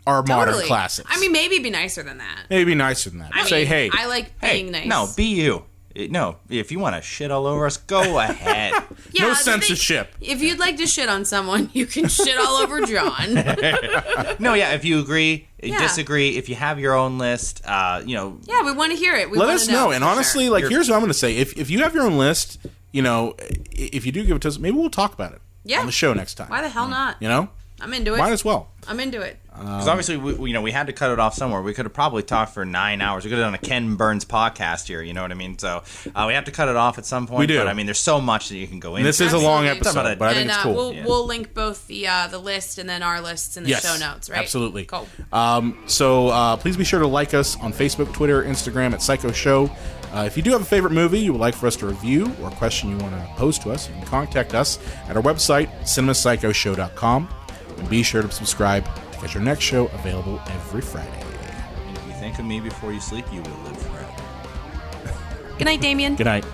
are modern Totally. classics. I mean, maybe be nicer than that. maybe nicer than that. I Say, mean, hey, I like Hey, being nice. no, be you. No, if you want to shit all over us, go ahead. Yeah, no the thing- censorship. If you'd like to shit on someone, you can shit all over John. No, yeah, if you agree, Yeah. disagree, if you have your own list, Yeah, we want to hear it. We Let wanna us know. And for honestly, sure. like, here's what I'm going to say. If you have your own list, if you do give it to us, maybe we'll talk about it Yeah. on the show next time. Why the hell not? I'm into it. Might as well. I'm into it. Because obviously, we had to cut it off somewhere. We could have probably talked for 9 hours. We could have done a Ken Burns podcast here. You know what I mean? So we have to cut it off at some point. We do. But I mean, there's so much that you can go into. This is a long Absolutely. episode, but I think And it's cool. we'll link both the list and then our lists in the Yes, show notes, right? absolutely. Cool. So please be sure to like us on Facebook, Twitter, Instagram at Psycho Show. If you do have a favorite movie you would like for us to review or a question you want to pose to us, you can contact us at our website, cinemapsychoshow.com. And be sure to subscribe to get your next show available every Friday. And if you think of me before you sleep, you will live forever. Good night, Damien. Good night.